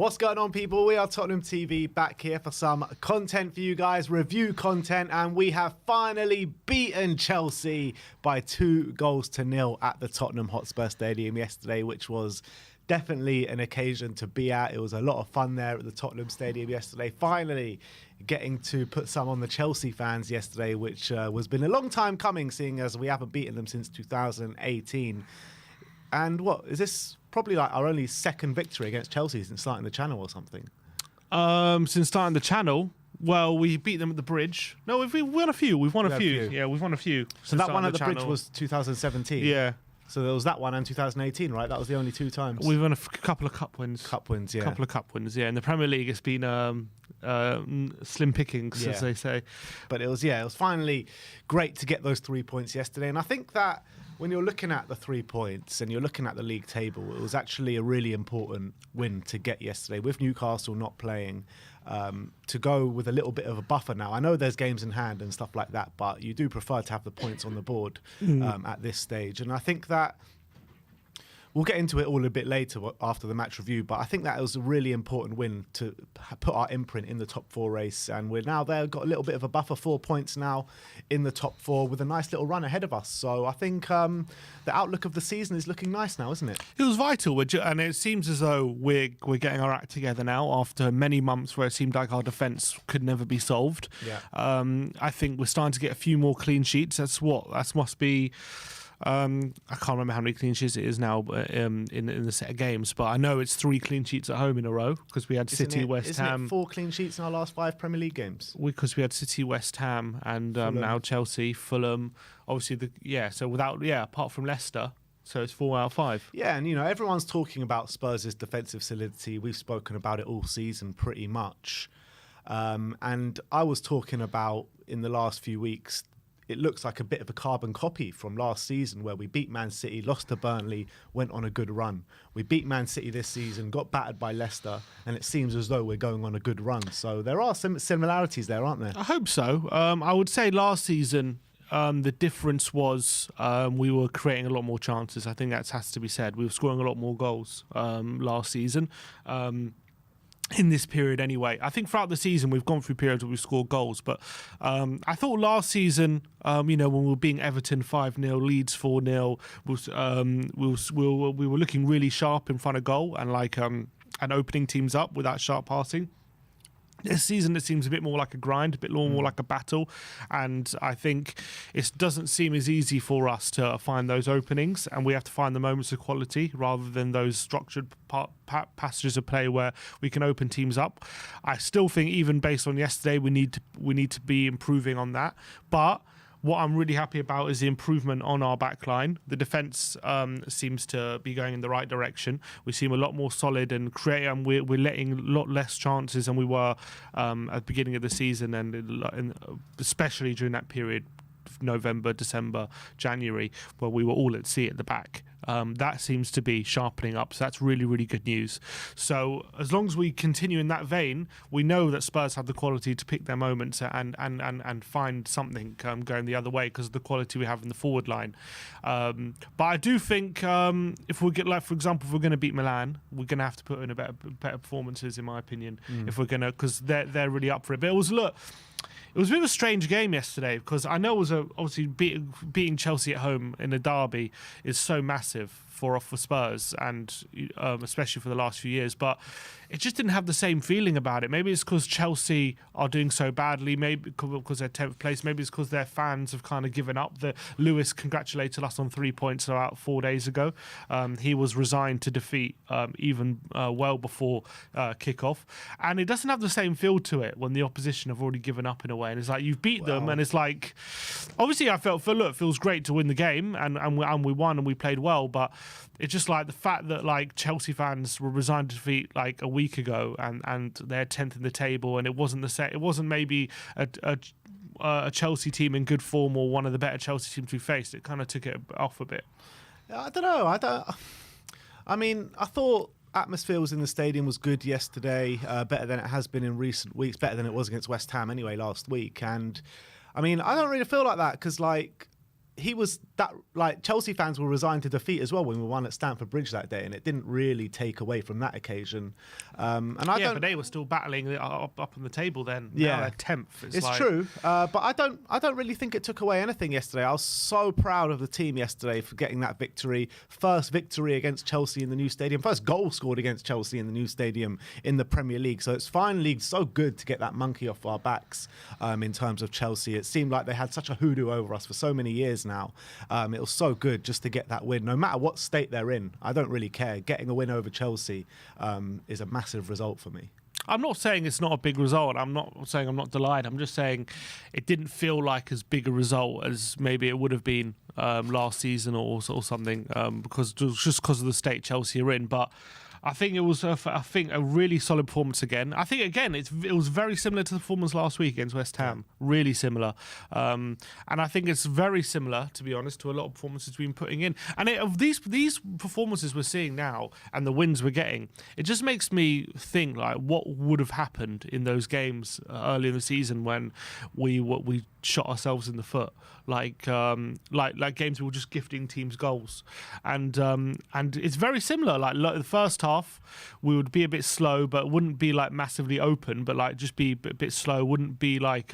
What's going on, people? We are Tottenham TV, back here for some content for you guys, review content, and we have finally beaten Chelsea by 2-0 at the Tottenham Hotspur Stadium yesterday, which was definitely an occasion to be at. It was a lot of fun there at the Tottenham Stadium yesterday. Finally getting to put some on the Chelsea fans yesterday, which was been a long time coming, seeing as we haven't beaten them since 2018. And what is this? Probably like our only second victory against Chelsea since starting the channel or something. Since starting the channel, well, we beat them at the Bridge. No, we've won a few. We've won a few. Yeah, we've won a few. So that one at the Bridge was 2017. Yeah. So there was that one and 2018, right? That was the only two times. We've won a couple of cup wins. Cup wins, yeah. A couple of cup wins, yeah. In the Premier League, it's been slim pickings, as they say. But it was finally great to get those 3 points yesterday. And I think that when you're looking at the 3 points and you're looking at the league table, it was actually a really important win to get yesterday with Newcastle not playing, to go with a little bit of a buffer now. I know there's games in hand and stuff like that, but you do prefer to have the points on the board at this stage. And I think that we'll get into it all a bit later after the match review, but I think that it was a really important win to put our imprint in the top 4 race, and we're now there, got a little bit of a buffer, 4 points now in the top 4 with a nice little run ahead of us. So I think the outlook of the season is looking nice now, isn't it? It was vital, and it seems as though we're getting our act together now after many months where it seemed like our defence could never be solved. Yeah. I think we're starting to get a few more clean sheets. That must be... I can't remember how many clean sheets it is now in the set of games, but I know it's 3 clean sheets at home in a row because we had City, West Ham. Isn't it 4 clean sheets in our last 5 Premier League games? Because we had City, West Ham, and now Chelsea, Fulham. Obviously, apart from Leicester. So it's 4 out of 5. Yeah, and everyone's talking about Spurs' defensive solidity. We've spoken about it all season pretty much. And I was talking about in the last few weeks, it looks like a bit of a carbon copy from last season where we beat Man City, lost to Burnley, went on a good run. We beat Man City this season, got battered by Leicester, and it seems as though we're going on a good run. So there are some similarities there, aren't there? I hope so. I would say last season, the difference was we were creating a lot more chances. I think that has to be said. We were scoring a lot more goals last season. In this period anyway. I think throughout the season we've gone through periods where we scored goals, but I thought last season, when we were beating Everton 5-0, Leeds 4-0, we were looking really sharp in front of goal and and opening teams up with that sharp passing. This season, it seems a bit more like a grind, a bit more like a battle. And I think it doesn't seem as easy for us to find those openings. And we have to find the moments of quality rather than those structured passages of play where we can open teams up. I still think even based on yesterday, we need to be improving on that. But what I'm really happy about is the improvement on our back line. The defence seems to be going in the right direction. We seem a lot more solid and creative, and we're letting a lot less chances than we were at the beginning of the season, and especially during that period, November, December, January, where we were all at sea at the back. That seems to be sharpening up, so that's really, really good news. So as long as we continue in that vein, we know that Spurs have the quality to pick their moments and find something going the other way because of the quality we have in the forward line. But I do think if we get, for example, if we're going to beat Milan, we're going to have to put in a better performances, in my opinion, if we're going to, because they're really up for it. But it was a bit of a strange game yesterday because I know it was obviously beating Chelsea at home in a derby is so massive for Spurs, and especially for the last few years, but it just didn't have the same feeling about it. Maybe it's because Chelsea are doing so badly, maybe because they're 10th place, maybe it's because their fans have kind of given up. Lewis congratulated us on 3 points about 4 days ago. He was resigned to defeat even well before kickoff, and it doesn't have the same feel to it when the opposition have already given up in a way, and it's like you've beat them, and it's like, obviously I it feels great to win the game, and we won and we played well, but it's just like the fact that Chelsea fans were resigned to defeat a week ago, and they're 10th in the table, and it wasn't it wasn't maybe a Chelsea team in good form or one of the better Chelsea teams we faced. It kind of took it off a bit. I don't know. I mean, I thought atmosphere was in the stadium was good yesterday, better than it has been in recent weeks, better than it was against West Ham anyway last week. And I mean, I don't really feel like that because he was that, like, Chelsea fans were resigned to defeat as well when we won at Stamford Bridge that day, and it didn't really take away from that occasion. But they were still battling up on the table then. Now they're 10th. It's true, but I don't really think it took away anything yesterday. I was so proud of the team yesterday for getting that victory. First victory against Chelsea in the new stadium. First goal scored against Chelsea in the new stadium in the Premier League. So it's finally so good to get that monkey off our backs in terms of Chelsea. It seemed like they had such a hoodoo over us for so many years now. It was so good just to get that win, no matter what state they're in. I don't really care. Getting a win over Chelsea is a massive result for me. I'm not saying it's not a big result. I'm not saying I'm not delighted. I'm just saying it didn't feel like as big a result as maybe it would have been last season or something, because of the state Chelsea are in. But I think it was a really solid performance again. I think again it was very similar to the performance last week against West Ham. Really similar, and I think it's very similar, to be honest, to a lot of performances we've been putting in. And of these performances we're seeing now and the wins we're getting, it just makes me think like what would have happened in those games early in the season when we shot ourselves in the foot, like games we were just gifting teams goals, and it's very similar. Like the first half, we would be a bit slow, but wouldn't be like massively open, but like just be a bit slow. Wouldn't be like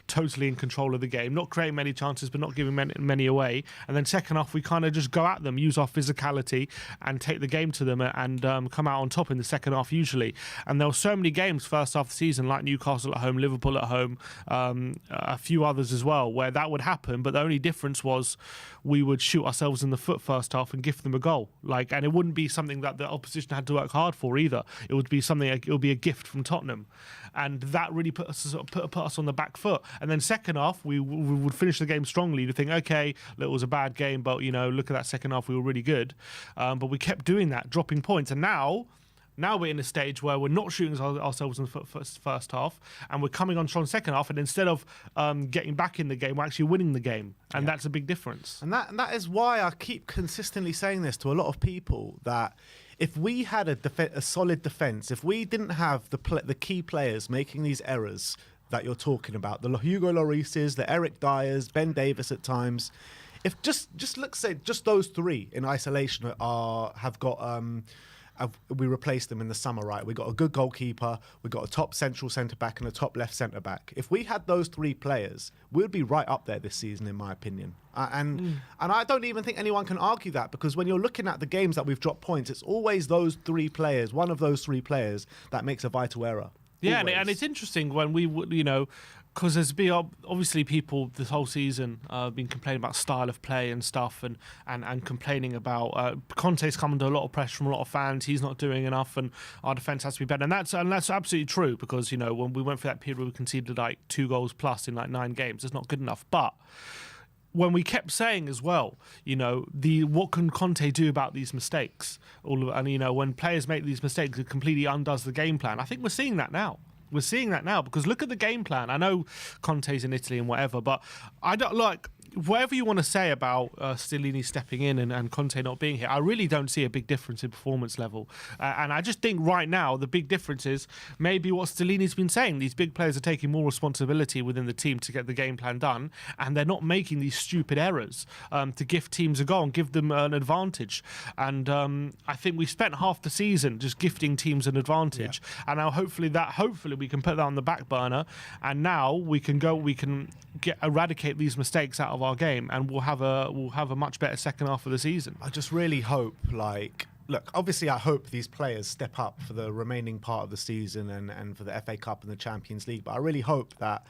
totally in control of the game, not creating many chances, but not giving many away. And then second half, we kind of just go at them, use our physicality, and take the game to them, and come out on top in the second half usually. And there were so many games first half of the season, like Newcastle at home, Liverpool at home, a few others as well, where that would happen, but the only difference was we would shoot ourselves in the foot first half and gift them a goal, and it wouldn't be something that the opposition had to work hard for either. It would be something, it would be a gift from Tottenham, and that really put us on the back foot. And then second half, we would finish the game strongly. You think, okay, it was a bad game, but look at that second half, we were really good, but we kept doing that, dropping points, and now we're in a stage where we're not shooting ourselves in the first half, and we're coming on strong second half, and instead of getting back in the game, we're actually winning the game, and that's a big difference. And that is why I keep consistently saying this to a lot of people, that if we had a solid defence, if we didn't have the key players making these errors that you're talking about, the Hugo Llorises, the Eric Dyers, Ben Davis at times, if just let's say just those three in isolation have got... we replaced them in the summer, right? We got a good goalkeeper, we got a top central centre back and a top left centre back. If we had those three players, we'd be right up there this season, in my opinion. And I don't even think anyone can argue that, because when you're looking at the games that we've dropped points, it's always those three players, one of those three players, that makes a vital error. Yeah, and it's interesting when we because there's been obviously people this whole season been complaining about style of play and stuff, and complaining about Conte's come under a lot of pressure from a lot of fans. He's not doing enough, and our defence has to be better. And that's absolutely true, because when we went through that period where we conceded like 2 goals plus in like 9 games, it's not good enough. But when we kept saying as well, what can Conte do about these mistakes? When players make these mistakes, it completely undoes the game plan. I think we're seeing that now. We're seeing that now, because look at the game plan. I know Conte's in Italy and whatever, but I don't like whatever you want to say about Stellini stepping in and Conte not being here. I really don't see a big difference in performance level, and I just think right now the big difference is maybe what Stellini's been saying. These big players are taking more responsibility within the team to get the game plan done, and they're not making these stupid errors to give teams a goal and give them an advantage. And I think we spent half the season just gifting teams an advantage, and now hopefully we can put that on the back burner, and now we can eradicate these mistakes out of our game, and we'll have a much better second half of the season. I just really hope, look, obviously I hope these players step up for the remaining part of the season and for the FA Cup and the Champions League, but I really hope that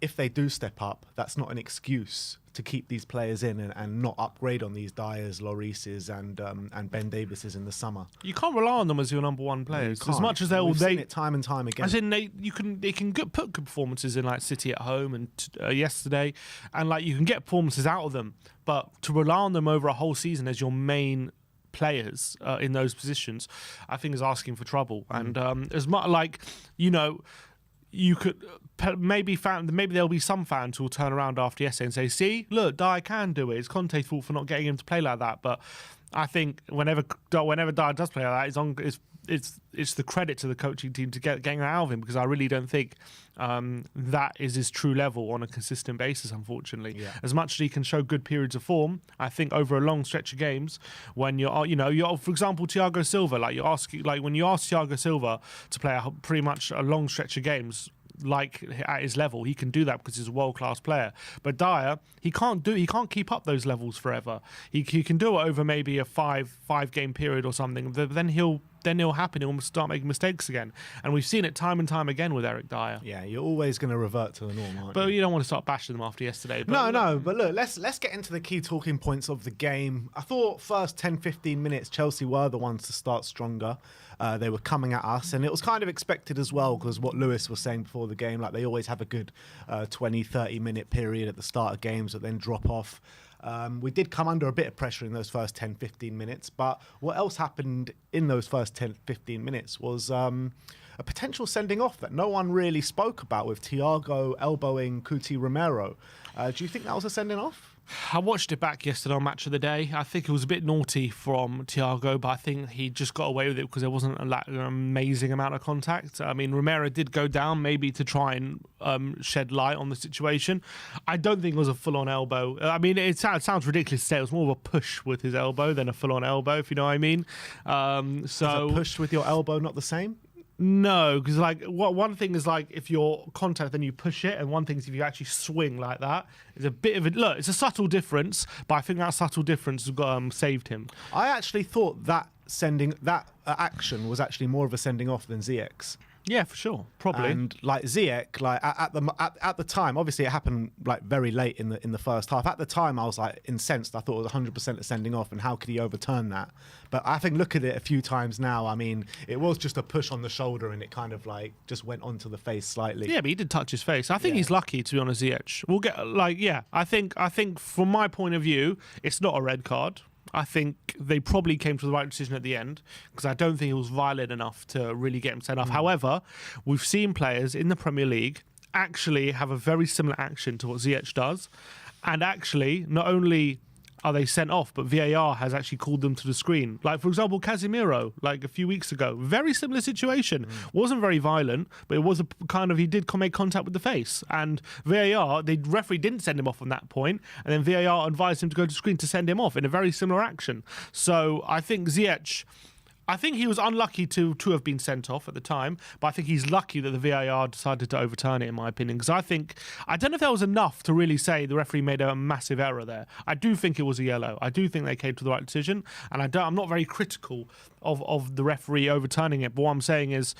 if they do step up, that's not an excuse to keep these players in and not upgrade on these Dyers, Llorises, and Ben Davises in the summer. You can't rely on them as your number one players, as much as We've seen it time and time again. As in, they can put good performances in, like City at home and yesterday, and you can get performances out of them. But to rely on them over a whole season as your main players in those positions, I think is asking for trouble. And as much you could maybe there'll be some fans who will turn around after yesterday and say, see, look, Dyer can do it. It's Conte's fault for not getting him to play like that. But I think whenever Dyer does play like that, it's the credit to the coaching team to getting out of him, because I really don't think that is his true level on a consistent basis, unfortunately. Yeah. As much as he can show good periods of form, I think over a long stretch of games, when you're for example, Thiago Silva, when you ask Thiago Silva to play pretty much a long stretch of games, like at his level, he can do that because he's a world-class player. But Dyer, he can't keep up those levels forever. He can do it over maybe a five game period or something. Then he'll happen. He'll start making mistakes again, and we've seen it time and time again with Eric Dyer. Yeah, you're always going to revert to the norm, aren't you? But you don't want to start bashing them after yesterday. But No. But look, let's get into the key talking points of the game. I thought first 10-15 minutes, Chelsea were the ones to start stronger. They were coming at us, and it was kind of expected as well, because what Lewis was saying before the game, like they always have a good 20-30 minute period at the start of games that then drop off. We did come under a bit of pressure in those first 10-15 minutes, but what else happened in those first 10-15 minutes was a potential sending off that no one really spoke about, with Thiago elbowing Cuti Romero. Do you think that was a sending off? I watched it back yesterday on Match of the Day. I think it was a bit naughty from Thiago, but I think he just got away with it because there wasn't an amazing amount of contact. I mean, Romero did go down maybe to try and shed light on the situation. I don't think it was a full-on elbow. I mean, it sounds ridiculous to say it was more of a push with his elbow than a full-on elbow, if you know what I mean. Is a push with your elbow not the same? No, because one thing is like if you're contact, then you push it, and one thing is if you actually swing like that. It's a bit of a look. It's a subtle difference, but I think that subtle difference saved him. I actually thought that action was actually more of a sending off than Ziyech's. Yeah, for sure, probably. And like Ziyech, like at the time, obviously it happened like very late in the first half. At the time, I was like incensed. I thought it was 100% a sending off, and how could he overturn that? But I think look at it a few times now. I mean, it was just a push on the shoulder, and it kind of like just went onto the face slightly. Yeah, but he did touch his face. I think he's lucky, to be honest. Ziyech. We'll get I think from my point of view, it's not a red card. I think they probably came to the right decision at the end, because I don't think it was violent enough to really get him sent off. However, we've seen players in the Premier League actually have a very similar action to what Ziyech does, and actually not only are they sent off, but VAR has actually called them to the screen. Like, for example, Casemiro, like a few weeks ago, very similar situation. Wasn't very violent, but it was a kind of, he did make contact with the face. And VAR, the referee didn't send him off on that point, and then VAR advised him to go to the screen to send him off in a very similar action. So I think Ziyech, I think he was unlucky to have been sent off at the time, but I think he's lucky that the VAR decided to overturn it, in my opinion, because I don't know if that was enough to really say the referee made a massive error there. I do think it was a yellow. I do think they came to the right decision, and I'm not very critical of the referee overturning it, but what I'm saying is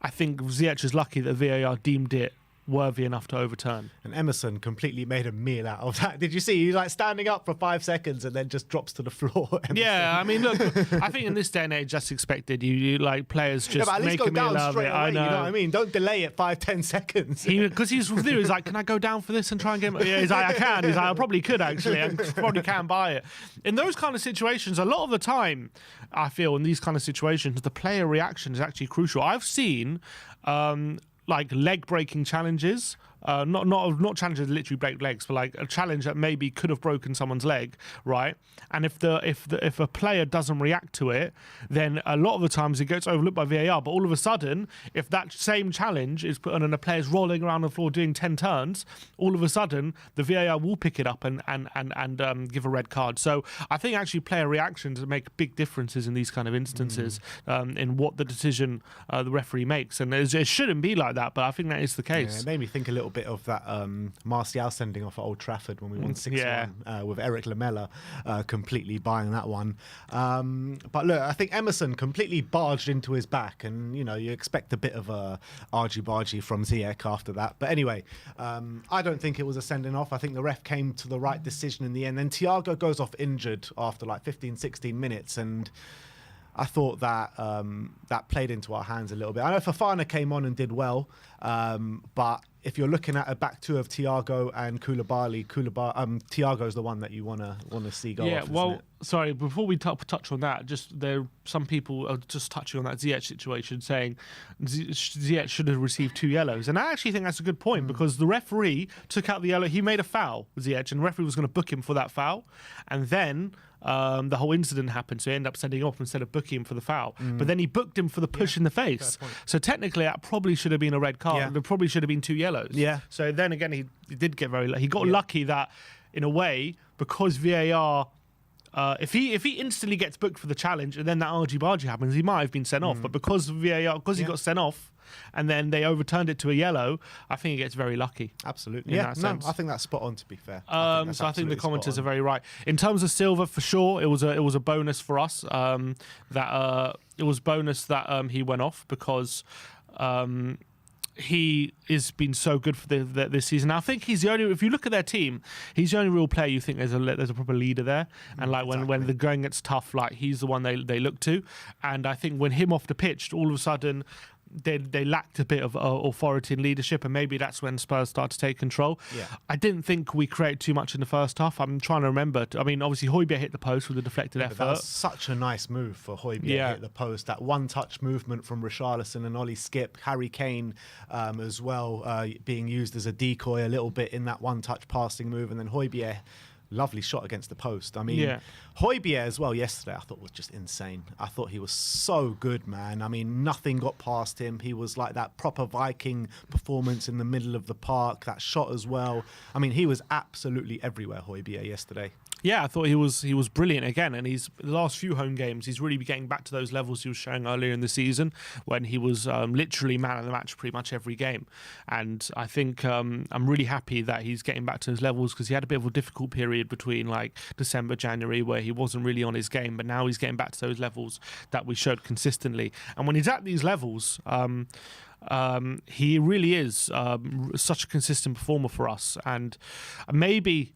I think Ziyech is lucky that VAR deemed it worthy enough to overturn. And Emerson completely made a meal out of that. Did you see? He's like standing up for 5 seconds and then just drops to the floor. Emerson. Yeah, I mean, look, I think in this day and age, that's expected. You like players just but at least make go a meal down out of straight it. away, I know. You know what I mean? Don't delay it 5-10 seconds. Because he's like, can I go down for this and try and get? Yeah, he's like, I can. He's like, I probably could actually. I probably can buy it. In those kind of situations, a lot of the time, I feel in these kind of situations, the player reaction is actually crucial. I've seen like leg breaking challenges. Not challenges that literally break legs, but like a challenge that maybe could have broken someone's leg, right? And if a player doesn't react to it, then a lot of the times it gets overlooked by VAR. But all of a sudden, if that same challenge is put on and a player's rolling around the floor doing 10 turns, all of a sudden the VAR will pick it up and give a red card. So I think actually player reactions make big differences in these kind of instances in what the decision the referee makes, and it shouldn't be like that, but I think that is the case. Yeah, it made me think a little bit of that Martial sending off at Old Trafford when we won 6-1 with Eric Lamela completely buying that one. But look, I think Emerson completely barged into his back, and you expect a bit of a argy-bargy from Ziyech after that. But anyway, I don't think it was a sending off. I think the ref came to the right decision in the end. Then Thiago goes off injured after like 15-16 minutes, and I thought that that played into our hands a little bit. I know Fofana came on and did well, but if you're looking at a back two of Thiago and Koulibaly, Thiago's the one that you want to see go off, well, isn't it? sorry, before we touch on that, just there some people are just touching on that Ziyech situation, saying Ziyech should have received 2 yellows. And I actually think that's a good point because the referee took out the yellow. He made a foul, Ziyech, and the referee was going to book him for that foul. And then the whole incident happened, so he ended up sending him off instead of booking him for the foul. But then he booked him for the push in the face. So technically, that probably should have been a red card. There probably should have been 2 yellows. Yeah. So then again, he did get he got lucky that, in a way, because VAR. If he instantly gets booked for the challenge and then that argy-bargy happens, he might have been sent off. But because VAR, he got sent off and then they overturned it to a yellow, I think he gets very lucky. Absolutely. I think that's spot on, to be fair. I think the commenters are very right. In terms of Silva, for sure, it was a bonus for us that he went off because he has been so good for this season. I think he's the only. If you look at their team, he's the only real player you think there's a proper leader there. And like when the going gets tough, like he's the one they look to. And I think when him off the pitch, all of a sudden they lacked a bit of authority and leadership, and maybe that's when Spurs started to take control. I didn't think we created too much in the first half. I'm trying to remember. I mean, obviously Højbjerg hit the post with a deflected effort. That was such a nice move for Højbjerg to hit the post. That one-touch movement from Richarlison and Ollie Skip, Harry Kane as well, being used as a decoy a little bit in that one-touch passing move, and then Højbjerg. Lovely shot against the post. I mean, Højbjerg as well yesterday, I thought was just insane. I thought he was so good, man. I mean, nothing got past him. He was like that proper Viking performance in the middle of the park, that shot as well. I mean, he was absolutely everywhere, Højbjerg, yesterday. Yeah, I thought he was brilliant again, and the last few home games, he's really getting back to those levels he was showing earlier in the season when he was literally man of the match pretty much every game. And I think I'm really happy that he's getting back to those levels because he had a bit of a difficult period between like December, January where he wasn't really on his game, but now he's getting back to those levels that we showed consistently. And when he's at these levels, he really is such a consistent performer for us. And maybe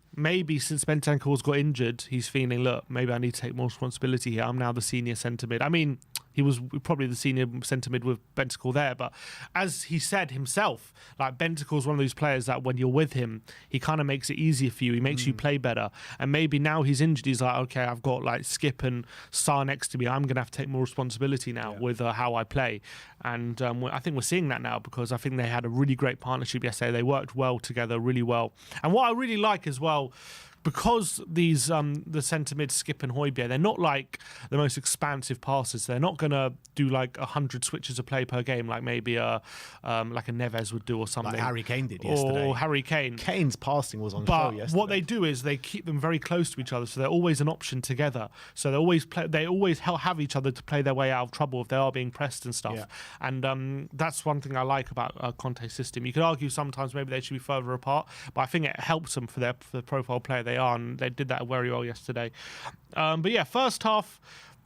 since Bentancur's got injured, he's feeling, look, maybe I need to take more responsibility here. I'm now the senior centre mid. I mean, he was probably the senior centre mid with Bentancur there, but as he said himself, like Bentancur's one of those players that when you're with him, he kind of makes it easier for you. He makes you play better. And maybe now he's injured, he's like, okay, I've got like Skip and Sarr next to me. I'm going to have to take more responsibility now with how I play. And I think we're seeing that now because I think they had a really great partnership yesterday. They worked well together, really well. And what I really like as well, because these the centre mid Skip and Højbjerg, they're not like the most expansive passers. They're not going to do like 100 switches of play per game like maybe like a Neves would do or something. Like Harry Kane did yesterday. Or Harry Kane. Kane's passing was on show yesterday. What they do is they keep them very close to each other, so they're always an option together. So they always have each other to play their way out of trouble if they are being pressed and stuff. And that's one thing I like about Conte's system. You could argue sometimes maybe they should be further apart, but I think it helps them for the profile player they are, and they did that very well yesterday. But yeah, first half,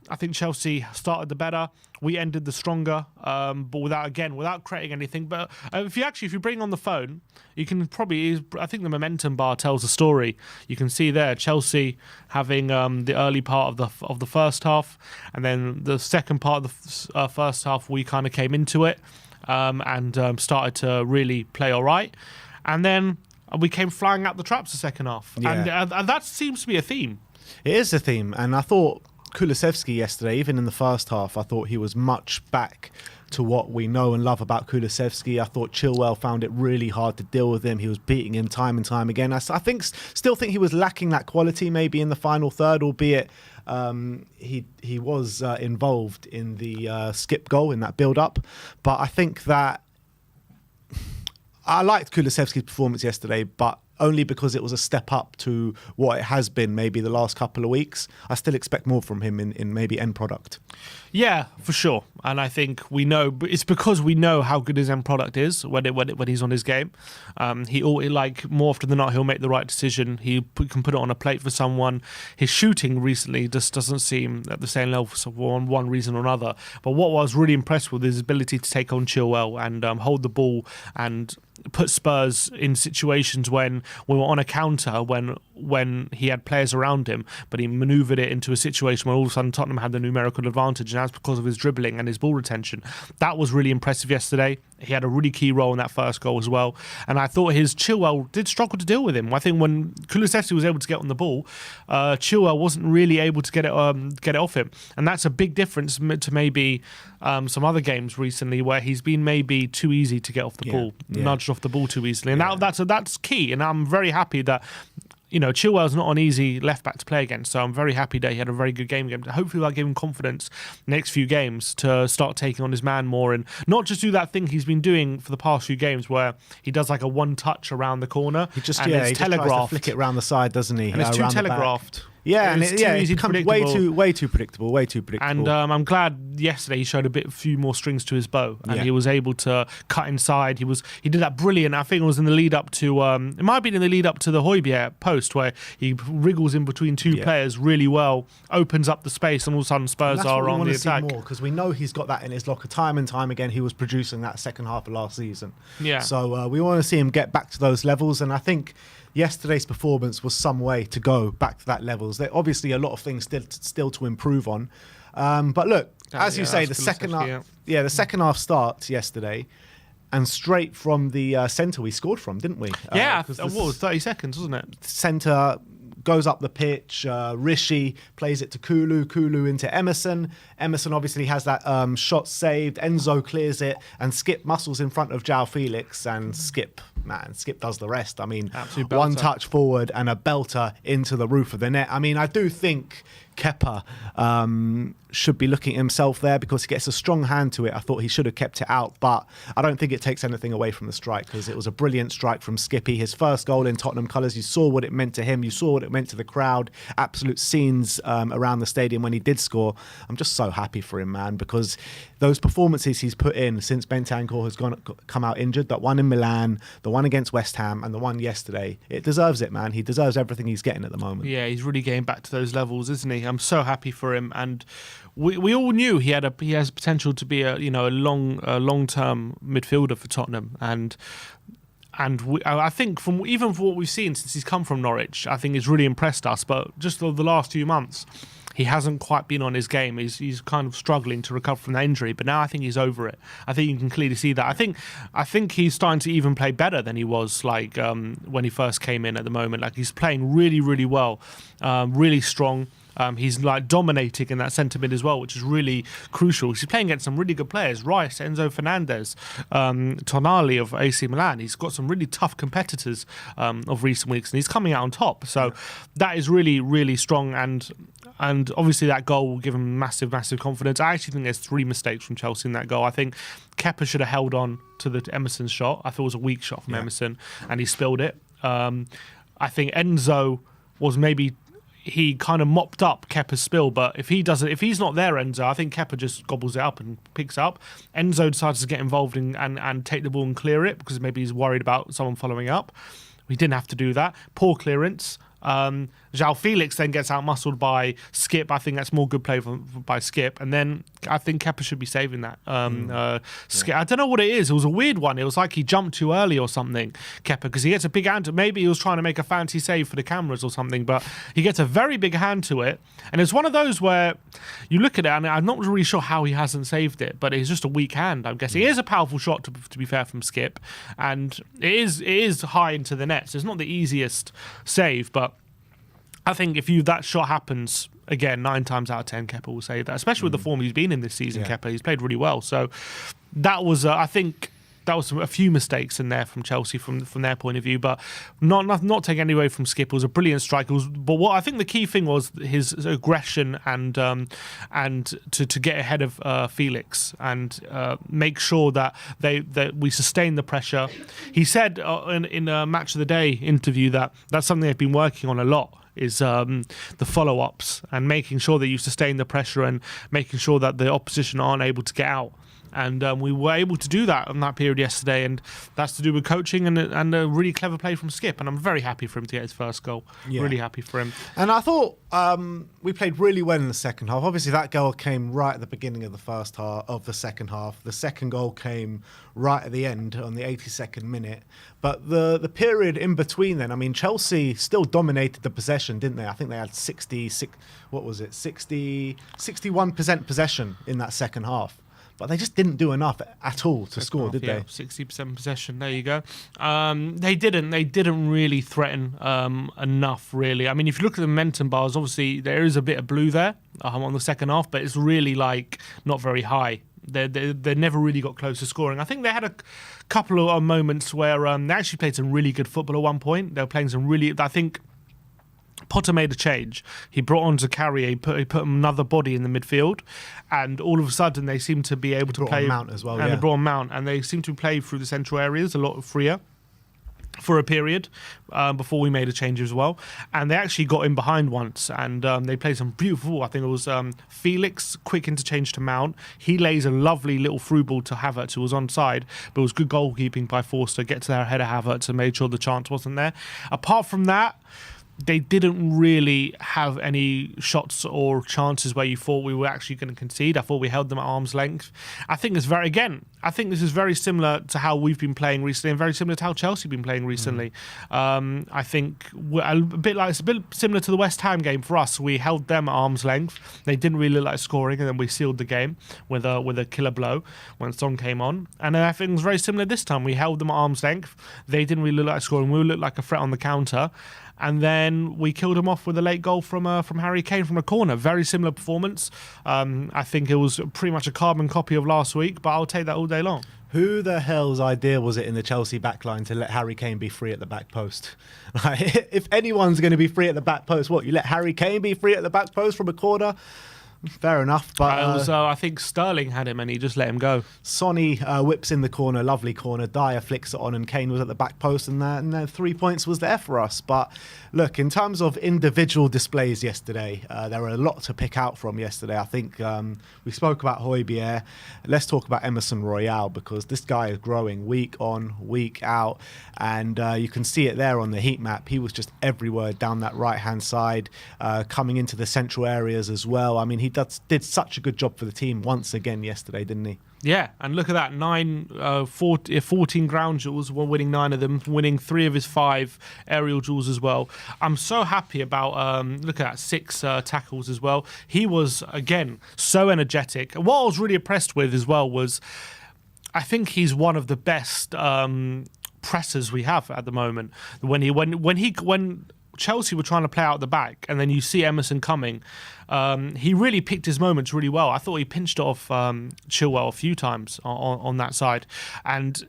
I think Chelsea started the better. We ended the stronger, but without creating anything. But if you bring on the phone, you can probably, I think the momentum bar tells a story. You can see there Chelsea having the early part of the first half, and then the second part of the first half we kind of came into it and started to really play all right, and then we came flying out the traps the second half. And that seems to be a theme. It is a theme, and I thought Kulusevski yesterday, even in the first half, I thought he was much back to what we know and love about Kulusevski. I thought Chilwell found it really hard to deal with him. He was beating him time and time again. I still think he was lacking that quality maybe in the final third, albeit he was involved in the skip goal in that build-up. But I think that I liked Kulusevski's performance yesterday, but only because it was a step up to what it has been maybe the last couple of weeks. I still expect more from him in maybe end product. Yeah, for sure. And I think we know, but it's because we know how good his end product is when he's on his game. More often than not, he'll make the right decision. He can put it on a plate for someone. His shooting recently just doesn't seem at the same level for one reason or another. But what I was really impressed with is his ability to take on Chilwell and hold the ball and put Spurs in situations when we were on a counter, when when he had players around him, but he manoeuvred it into a situation where all of a sudden Tottenham had the numerical advantage, and that's because of his dribbling and his ball retention. That was really impressive yesterday. He had a really key role in that first goal as well, and I thought his Chilwell did struggle to deal with him. I think when Kulusevski was able to get on the ball, Chilwell wasn't really able to get it off him, and that's a big difference to maybe some other games recently where he's been maybe too easy to get off the ball, nudged off the ball too easily, and that's key. And I'm very happy that, you know, Chilwell's not an easy left back to play against, so I'm very happy that he had a very good game. Hopefully that'll give him confidence next few games to start taking on his man more, and not just do that thing he's been doing for the past few games where he does like a one touch around the corner. He just tries to flick it around the side, doesn't he? And it's too telegraphed. Yeah, and it becomes way too predictable. And I'm glad yesterday he showed a few more strings to his bow, and he was able to cut inside. He did that brilliant. I think it was in the lead up to it might have been in the lead up to the Højbjerg post where he wriggles in between two players really well, opens up the space, and all of a sudden Spurs are on the attack. Because we know he's got that in his locker time and time again. He was producing that second half of last season. Yeah. So we want to see him get back to those levels, and I think yesterday's performance was some way to go back to that levels. There obviously a lot of things still to improve on. But look, as you say, the second half starts yesterday, and straight from the centre we scored from, didn't we? What was 30 seconds, wasn't it? Centre goes up the pitch. Rishi plays it to Kulu into Emerson. Emerson obviously has that shot saved. Enzo clears it, and Skip muscles in front of João Felix, and Skip does the rest. I mean, one touch forward and a belter into the roof of the net. I mean, I do think Kepa should be looking at himself there because he gets a strong hand to it. I thought he should have kept it out, but I don't think it takes anything away from the strike because it was a brilliant strike from Skippy. His first goal in Tottenham colours, you saw what it meant to him. You saw what it meant to the crowd. Absolute scenes around the stadium when he did score. I'm just so happy for him, man, because those performances he's put in since Bentancur has come out injured, that one in Milan, the one against West Ham, and the one yesterday, it deserves it, man. He deserves everything he's getting at the moment. Yeah, he's really getting back to those levels, isn't he? I'm so happy for him, and we all knew he has potential to be a long-term midfielder for Tottenham, and I think from what we've seen since he's come from Norwich, I think it's really impressed us. But just the last few months, he hasn't quite been on his game. He's kind of struggling to recover from that injury, but now I think he's over it. I think you can clearly see that. I think he's starting to even play better than he was when he first came in. At the moment, like he's playing really, really well, really strong. He's like dominating in that centre mid as well, which is really crucial. He's playing against some really good players: Rice, Enzo Fernandez, Tonali of AC Milan. He's got some really tough competitors of recent weeks, and he's coming out on top. So that is really, really strong, and obviously that goal will give him massive, massive confidence. I actually think there's 3 mistakes from Chelsea in that goal. I think Kepa should have held on to the Emerson shot. I thought it was a weak shot from Emerson, and he spilled it. I think Enzo was maybe. He kind of mopped up Kepa's spill, but if he's not there, Enzo, I think Kepa just gobbles it up and picks it up. Enzo decides to get involved and take the ball and clear it because maybe he's worried about someone following up. We didn't have to do that. Poor clearance. João Felix then gets out-muscled by Skip. I think that's more good play by Skip. And then I think Kepa should be saving that. Skip, I don't know what it is. It was a weird one. It was like he jumped too early or something, Kepa, because he gets a big hand. Maybe he was trying to make a fancy save for the cameras or something, but he gets a very big hand to it. And it's one of those where you look at it, and I'm not really sure how he hasn't saved it, but it's just a weak hand, I'm guessing. It is a powerful shot, to be fair, from Skip. And it is high into the net, so it's not the easiest save, but I think if that shot happens again 9 times out of 10, Kepa will save that, especially with the form he's been in this season. Kepa, he's played really well. So that was, I think, that was a few mistakes in there from Chelsea from their point of view, but not taking any away from Skip. It was a brilliant strike. But what I think the key thing was his aggression and to get ahead of Felix and make sure that we sustain the pressure. He said in a Match of the Day interview that's something they've been working on a lot. Is the follow-ups and making sure that you sustain the pressure and making sure that the opposition aren't able to get out. And we were able to do that in that period yesterday, and that's to do with coaching and a really clever play from Skip. And I'm very happy for him to get his first goal. Yeah. Really happy for him. And I thought we played really well in the second half. Obviously, that goal came right at the beginning of the first half of the second half. The second goal came right at the end on the 82nd minute. But the period in between then, I mean, Chelsea still dominated the possession, didn't they? I think they had 61% possession in that second half. But they just didn't do enough at all to score, did they? 60% possession. There you go. They didn't really threaten enough, really. I mean, if you look at the momentum bars, obviously there is a bit of blue there on the second half, but it's really like not very high. They never really got close to scoring. I think they had a couple of moments where they actually played some really good football at one point. They were playing some really, I think Potter made a change. He brought on Zakaria, he put another body in the midfield, and all of a sudden they seem to be able to play. Mount as well, and they brought on Mount, and they seem to play through the central areas a lot freer for a period before we made a change as well. And they actually got in behind once, and they played some beautiful, I think it was Felix, quick interchange to Mount. He lays a lovely little through ball to Havertz, who was onside, but it was good goalkeeping by Forster, get to their head of Havertz and made sure the chance wasn't there. Apart from that, they didn't really have any shots or chances where you thought we were actually going to concede. I thought we held them at arm's length. I think this is very similar to how we've been playing recently, and very similar to how Chelsea have been playing recently. I think it's a bit similar to the West Ham game for us. We held them at arm's length. They didn't really look like scoring, and then we sealed the game with a killer blow when Son came on. And I think it was very similar this time. We held them at arm's length. They didn't really look like scoring. We looked like a threat on the counter. And then we killed him off with a late goal from Harry Kane from a corner. Very similar performance. I think it was pretty much a carbon copy of last week, but I'll take that all day long. Who the hell's idea was it in the Chelsea backline to let Harry Kane be free at the back post? If anyone's going to be free at the back post, what, you let Harry Kane be free at the back post from a corner? Fair enough, but I think Sterling had him and he just let him go. Sonny whips in the corner, lovely corner. Dyer flicks it on, and Kane was at the back post, and 3 points was there for us. But look, in terms of individual displays yesterday, there were a lot to pick out from yesterday. I think we spoke about Højbjerg. Let's talk about Emerson Royal, because this guy is growing week on, week out, and you can see it there on the heat map. He was just everywhere down that right-hand side, coming into the central areas as well. I mean, he did such a good job for the team once again yesterday, didn't he? Yeah, and look at that, 14 ground duels, we're winning 9 of them, winning 3 of his 5 aerial duels as well. I'm so happy about, look at that, 6 tackles as well. He was, again, so energetic. What I was really impressed with as well was, I think he's one of the best pressers we have at the moment. When Chelsea were trying to play out the back, and then you see Emerson coming, he really picked his moments really well. I thought he pinched off Chilwell a few times on that side, and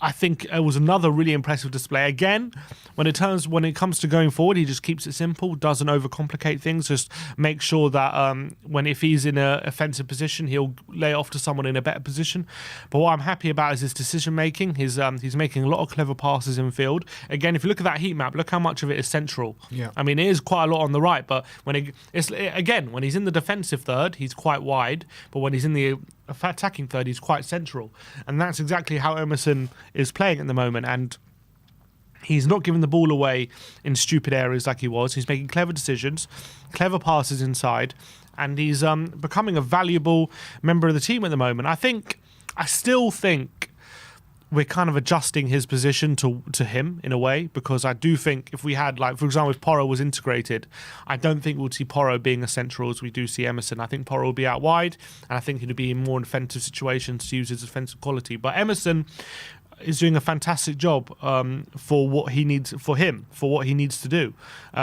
I think it was another really impressive display. Again, when it comes to going forward, he just keeps it simple, doesn't overcomplicate things. Just make sure that if he's in an offensive position, he'll lay off to someone in a better position. But what I'm happy about is his decision making. He's making a lot of clever passes in field. Again, if you look at that heat map, look how much of it is central. Yeah. I mean, it is quite a lot on the right, but when he's in the defensive third, he's quite wide. But when he's in the attacking third, he's quite central, and that's exactly how Emerson is playing at the moment. And he's not giving the ball away in stupid areas like he was. He's making clever decisions, clever passes inside, and he's becoming a valuable member of the team at the moment. I still think we're kind of adjusting his position to him in a way, because I do think if we had, like, for example, if Porro was integrated, I don't think we'll see Porro being a central as we do see Emerson. I think Porro will be out wide, and I think he'll be in more offensive situations to use his offensive quality. But Emerson is doing a fantastic job for what he needs to do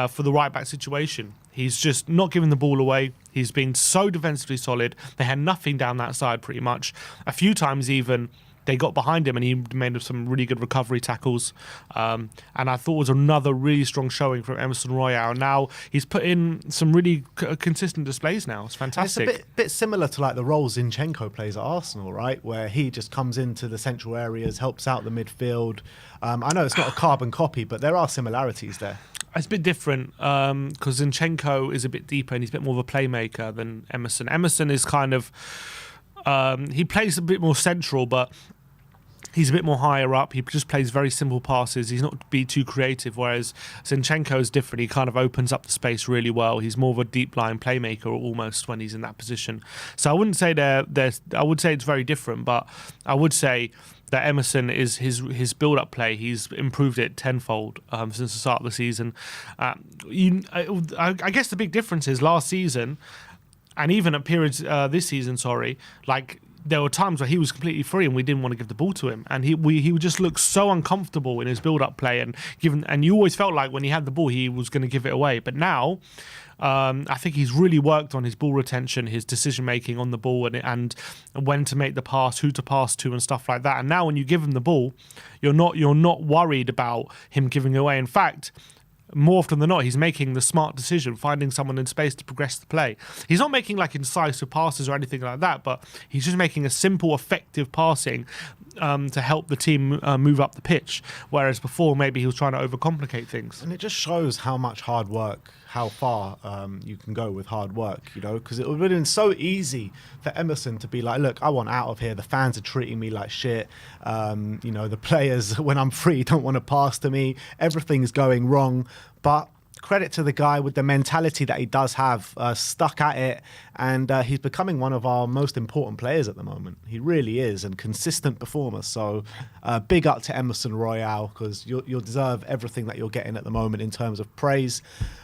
for the right back situation. He's just not giving the ball away. He's been so defensively solid. They had nothing down that side pretty much. A few times even, they got behind him and he made some really good recovery tackles. And I thought it was another really strong showing from Emerson Royal. Now he's put in some really consistent displays now. It's fantastic. It's a bit similar to like the roles Zinchenko plays at Arsenal, right? Where he just comes into the central areas, helps out the midfield. I know it's not a carbon copy, but there are similarities there. It's a bit different because Zinchenko is a bit deeper and he's a bit more of a playmaker than Emerson. Emerson is kind of, He plays a bit more central, but he's a bit more higher up. He just plays very simple passes. He's not be too creative, whereas Zinchenko is different. He kind of opens up the space really well. He's more of a deep line playmaker almost when he's in that position. So I wouldn't say I would say it's very different, but I would say that Emerson is his build-up play. He's improved it tenfold since the start of the season. I guess the big difference is last season, and even at periods this season, like there were times where he was completely free and we didn't want to give the ball to him, and he would just look so uncomfortable in his build-up play, and you always felt like when he had the ball he was going to give it away. But now I think he's really worked on his ball retention, his decision making on the ball, and when to make the pass, who to pass to, and stuff like that. And now when you give him the ball, you're not worried about him giving away. In fact, more often than not, he's making the smart decision, finding someone in space to progress the play. He's not making like incisive passes or anything like that, but he's just making a simple, effective passing to help the team move up the pitch. Whereas before, maybe he was trying to overcomplicate things. And it just shows how much hard work, how far you can go with hard work, because it would have been so easy for Emerson to be like, look, I want out of here. The fans are treating me like shit. The players, when I'm free, don't want to pass to me. Everything's going wrong. But credit to the guy with the mentality that he does have, stuck at it, and he's becoming one of our most important players at the moment. He really is, and consistent performer. So big up to Emerson Royale, because you'll deserve everything that you're getting at the moment in terms of praise.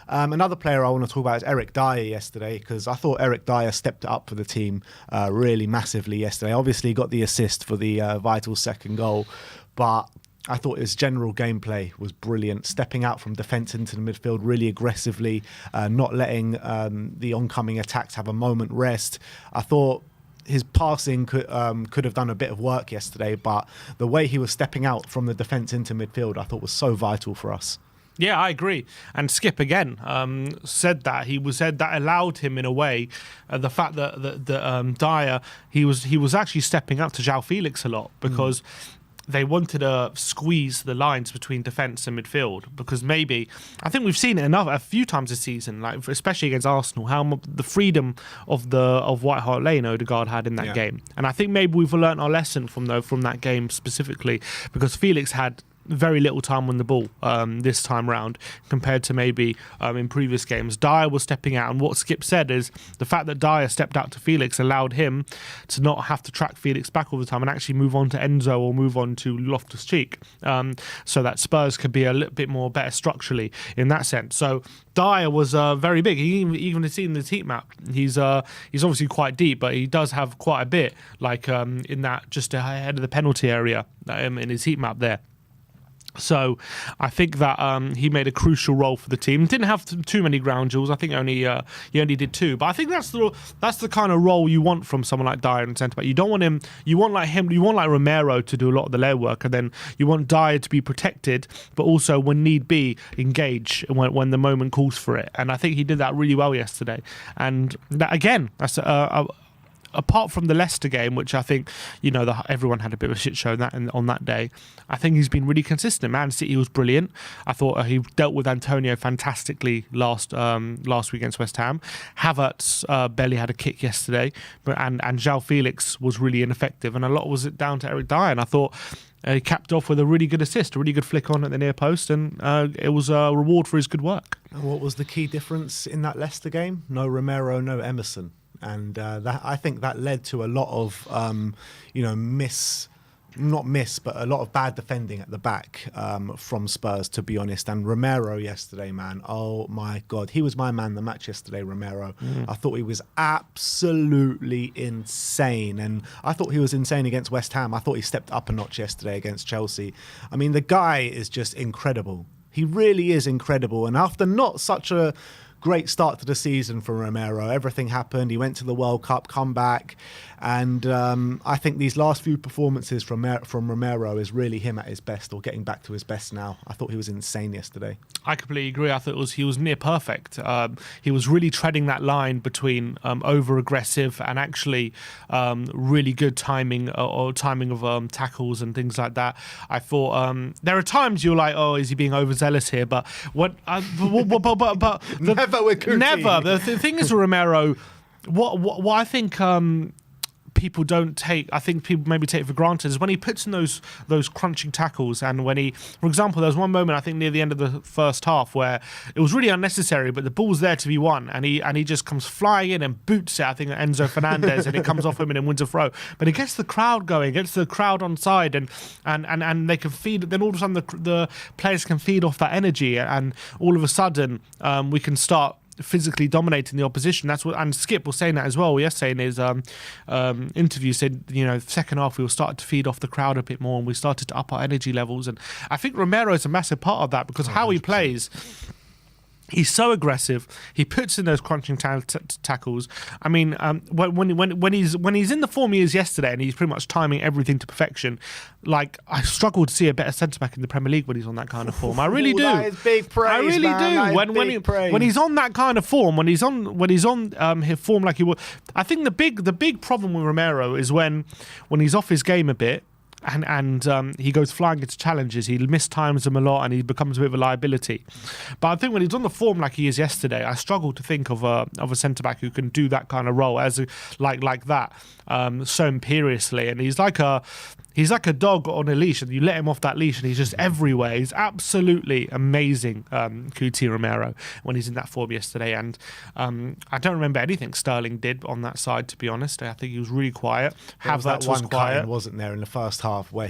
Another player I want to talk about is Eric Dyer yesterday, because I thought Eric Dyer stepped it up for the team really massively yesterday. Obviously, he got the assist for the vital second goal, but I thought his general gameplay was brilliant, stepping out from defence into the midfield really aggressively, not letting the oncoming attacks have a moment rest. I thought his passing could have done a bit of work yesterday, but the way he was stepping out from the defence into midfield I thought was so vital for us. Yeah, I agree. And Skip again said that allowed him in a way the fact that Dyer he was actually stepping up to João Felix a lot, because they wanted to squeeze the lines between defence and midfield, because maybe I think we've seen it a few times this season, like especially against Arsenal, how the freedom of White Hart Lane Odegaard had in that game, and I think maybe we've learnt our lesson from that game specifically, because Felix had very little time on the ball this time round compared to maybe in previous games. Dyer was stepping out, and what Skip said is the fact that Dyer stepped out to Felix allowed him to not have to track Felix back all the time and actually move on to Enzo or move on to Loftus-Cheek, so that Spurs could be a little bit more better structurally in that sense. So Dyer was very big. He even seen the heat map. He's obviously quite deep, but he does have quite a bit, like in that just ahead of the penalty area in his heat map there. So I think that he made a crucial role for the team. Didn't have too many ground duels. I think he only did 2. But I think that's the kind of role you want from someone like Dyer in centre back. You don't want him. You want like Romero to do a lot of the layer work, and then you want Dyer to be protected, but also when need be engage when the moment calls for it. And I think he did that really well yesterday. And that again, that's apart from the Leicester game, which I think everyone had a bit of a shit show on that day, I think he's been really consistent. Man City was brilliant. I thought he dealt with Antonio fantastically last week against West Ham. Havertz barely had a kick yesterday, and João Felix was really ineffective, and a lot was it down to Eric Dyer. And I thought he capped off with a really good assist, a really good flick on at the near post, and it was a reward for his good work. And what was the key difference in that Leicester game? No Romero, no Emerson. And I think that led to a lot of, but a lot of bad defending at the back from Spurs, to be honest. And Romero yesterday, man, oh my God, he was my man the match yesterday, Romero. I thought he was absolutely insane. And I thought he was insane against West Ham. I thought he stepped up a notch yesterday against Chelsea. I mean, the guy is just incredible. He really is incredible. And after not such a great start to the season for Romero, everything happened. He went to the World Cup, come back, and I think these last few performances from Romero is really him at his best, or getting back to his best now. I thought he was insane yesterday. I completely agree. I thought he was near perfect. He was really treading that line between over-aggressive and actually really good timing or timing of tackles and things like that. I thought there are times you're like, oh, is he being overzealous here? But Never with Kuti. Never. The thing is, Romero, what I think people don't take, I think people maybe take for granted, is when he puts in those crunching tackles, and when he, for example, there was one moment I think near the end of the first half where it was really unnecessary, but the ball's there to be won, and he just comes flying in and boots it, I think, at Enzo Fernandez, and it comes off him and then wins a throw. But it gets the crowd going, gets the crowd on side, and they can feed, then all of a sudden the players can feed off that energy, and all of a sudden we can start physically dominating the opposition. That's what, and Skip was saying that as well yesterday in his interview. Said, second half we will start to feed off the crowd a bit more, and we started to up our energy levels. And I think Romero is a massive part of that, because how he plays. He's so aggressive. He puts in those crunching tackles. I mean, when he's in the form he is yesterday, and he's pretty much timing everything to perfection. Like, I struggle to see a better centre back in the Premier League when he's on that kind of form. I really do. That is big praise, I really do. When he's on that kind of form, when he's on his form like he was. I think the big problem with Romero is when he's off his game a bit. And he goes flying into challenges. He mistimes them a lot, and he becomes a bit of a liability. But I think when he's on the form like he is yesterday, I struggle to think of a centre back who can do that kind of role like that so imperiously. And he's like a dog on a leash, and you let him off that leash, and he's just everywhere. He's absolutely amazing, Cuti Romero, when he's in that form yesterday. And I don't remember anything Sterling did on that side, to be honest. I think he was really quiet. Havertz was quiet, wasn't there, in the first half where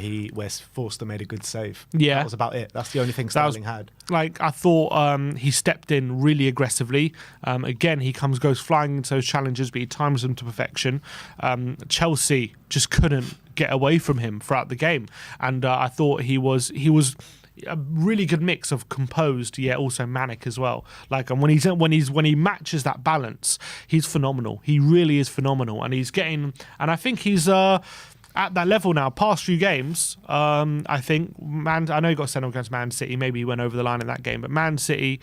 Forster made a good save. Yeah, that was about it. That's the only thing Sterling had. Like, I thought he stepped in really aggressively. Again, he goes flying into those challenges, but he times them to perfection. Chelsea just couldn't get away from him throughout the game, and I thought he was a really good mix of composed yet also manic as well. Like, and when he matches that balance, he's phenomenal. He really is phenomenal, and he's getting, and I think he's at that level now. Past few games, I think I know he got sent off against Man City. Maybe he went over the line in that game, but Man City,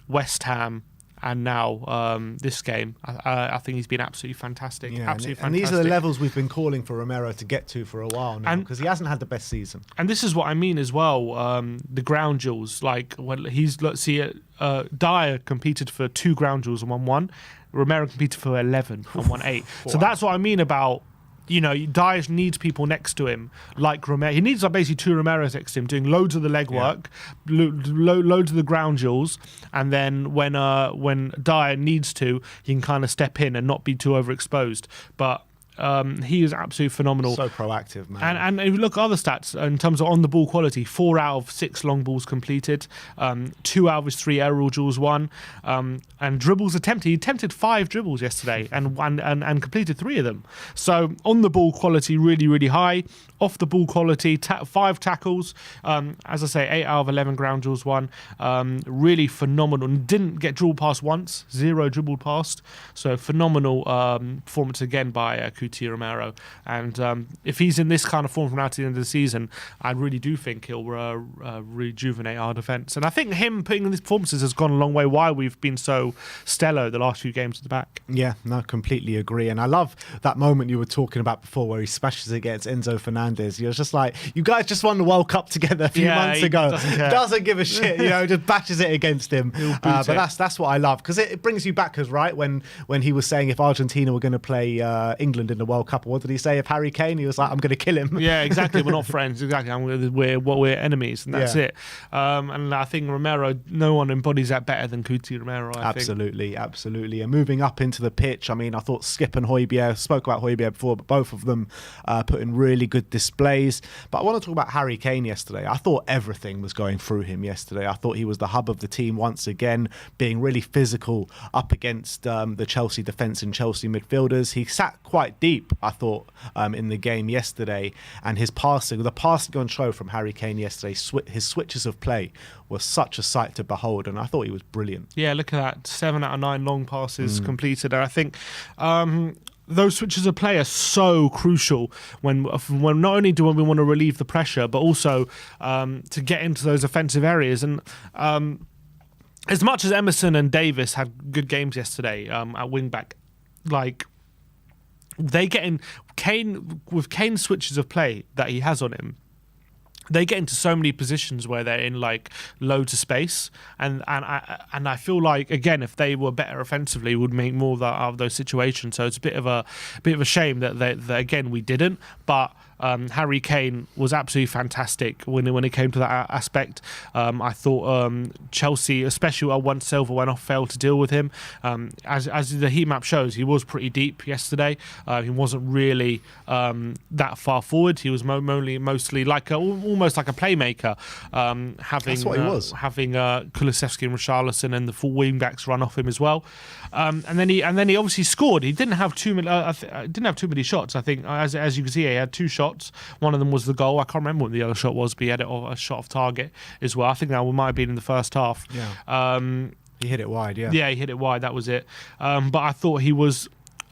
West Ham, and now this game, I think he's been absolutely fantastic. Yeah, absolutely fantastic. And these are the levels we've been calling for Romero to get to for a while now, because he hasn't had the best season. And this is what I mean as well. The ground duels, like when Dyer competed for 2 ground duels and won 1. Romero competed for 11 and won 8. So that's what I mean about. Dyer needs people next to him, like Romero. He needs basically 2 Romeros next to him, doing loads of the legwork, loads of the ground duels, and then when Dyer needs to, he can kind of step in and not be too overexposed. But he is absolutely phenomenal. So proactive, man. And if you look at other stats in terms of on the ball quality, 4 out of 6 long balls completed, 2 out of his 3 aerial duels won, and dribbles attempted. He attempted 5 dribbles yesterday and completed 3 of them. So on the ball quality, really, really high. Off the ball quality, 5 tackles. As I say, 8 out of 11 ground duels won. Really phenomenal. And didn't get dribbled past once. 0 dribbled past. So phenomenal performance again by Cuti Romero. And if he's in this kind of form from now to the end of the season, I really do think he'll rejuvenate our defence. And I think him putting in these performances has gone a long way. Why we've been so stellar the last few games at the back. Yeah, no, completely agree. And I love that moment you were talking about before where he smashes against Enzo Fernandez. You're just like, you guys just won the World Cup together a few months ago. Doesn't give a shit, just bashes it against him. But that's what I love, because it brings you back, because right when he was saying if Argentina were going to play England in the World Cup, what did he say of Harry Kane? He was like, I'm going to kill him. Yeah, exactly. We're not friends. Exactly. We're enemies, and that's it. And I think Romero, no one embodies that better than Cuti Romero. Absolutely. And moving up into the pitch, I mean, I thought Skip and Højbjerg, spoke about Højbjerg before, but both of them put in really good displays. But I want to talk about Harry Kane yesterday. I thought everything was going through him yesterday. I thought he was the hub of the team once again, being really physical up against the Chelsea defence and Chelsea midfielders. He sat quite deep, I thought, in the game yesterday, and the passing on show from Harry Kane yesterday, his switches of play were such a sight to behold, and I thought he was brilliant. Yeah, look at that, 7 out of 9 long passes completed. And I think those switches of play are so crucial when not only do we want to relieve the pressure, but also to get into those offensive areas. And as much as Emerson and Davis had good games yesterday at wing back, like, they get in Kane's switches of play that he has on him. they get into so many positions where they're in like loads of space, and I feel like, again, if they were better offensively, would make more of that out of those situations. So it's a bit of a shame that again we didn't, but. Harry Kane was absolutely fantastic when it came to that aspect. I thought Chelsea, especially once Silva went off, failed to deal with him. As the heat map shows, he was pretty deep yesterday. He wasn't really that far forward. He was mostly like almost like a playmaker. That's what he was. Having Kulusevski and Richarlison and the full wing backs run off him as well. And then he obviously scored. He didn't have too many shots. I think as you can see, he had 2 shots. One of them was the goal. I can't remember what the other shot was, but he had a shot off target as well. I think that might have been in the first half. Yeah. He hit it wide. Yeah. Yeah, he hit it wide. That was it. But I thought he was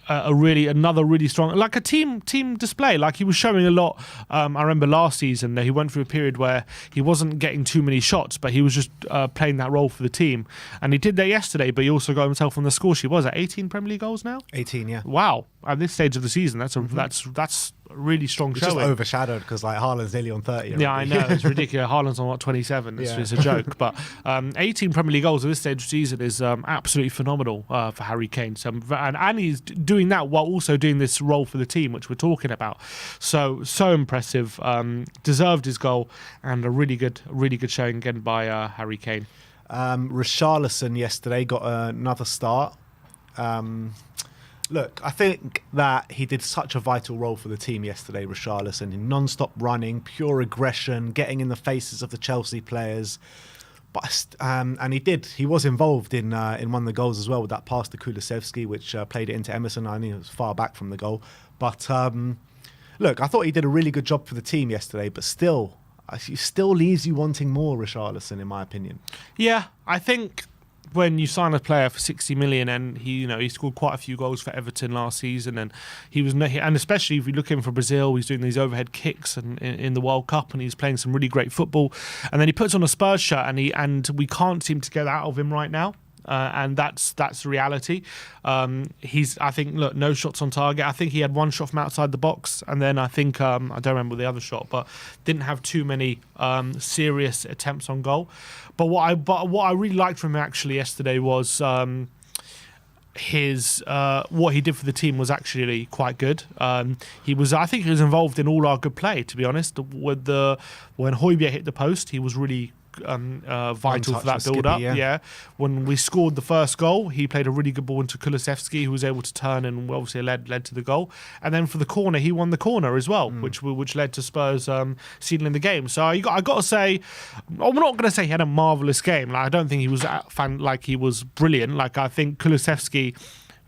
another really strong, like a team display. Like he was showing a lot. I remember last season that he went through a period where he wasn't getting too many shots, but he was just playing that role for the team, and he did that yesterday. But he also got himself on the score sheet. Was it 18 Premier League goals now? 18, yeah. Wow! At this stage of the season, that's a really strong it's showing. Just overshadowed because like Haaland's nearly on 30 already. Yeah, I know, it's ridiculous. Haaland's on what, 27? It's a joke. But 18 Premier League goals at this stage of the season is absolutely phenomenal for Harry Kane. So, and he's doing that while also doing this role for the team, which we're talking about. So impressive. Deserved his goal, and a really good showing again by Harry Kane. Richarlison yesterday got another start. Look, I think that he did such a vital role for the team yesterday, Richarlison, in non-stop running, pure aggression, getting in the faces of the Chelsea players. But and he was involved in one of the goals as well with that pass to Kulusevski, which played it into Emerson. I think it was far back from the goal. But look, I thought he did a really good job for the team yesterday, but still leaves you wanting more, Richarlison, in my opinion. Yeah, I think when you sign a player for 60 million, and he scored quite a few goals for Everton last season, and and especially if you look in for Brazil, he's doing these overhead kicks and in the World Cup, and he's playing some really great football. And then he puts on a Spurs shirt, and we can't seem to get out of him right now. And that's the reality. I think, look, no shots on target. I think he had 1 shot from outside the box, and then I think I don't remember the other shot, but didn't have too many serious attempts on goal. But what I really liked from him actually yesterday was his what he did for the team was actually quite good. I think he was involved in all our good play, to be honest. When Højbjerg hit the post, he was really vital for that build up. Yeah. When we scored the first goal, he played a really good ball into Kulusevski, who was able to turn and obviously led to the goal. And then for the corner, he won the corner as well, which led to Spurs sealing the game. So I got to say, I'm not going to say he had a marvelous game. Like, I don't think he was he was brilliant. Like, I think Kulusevski,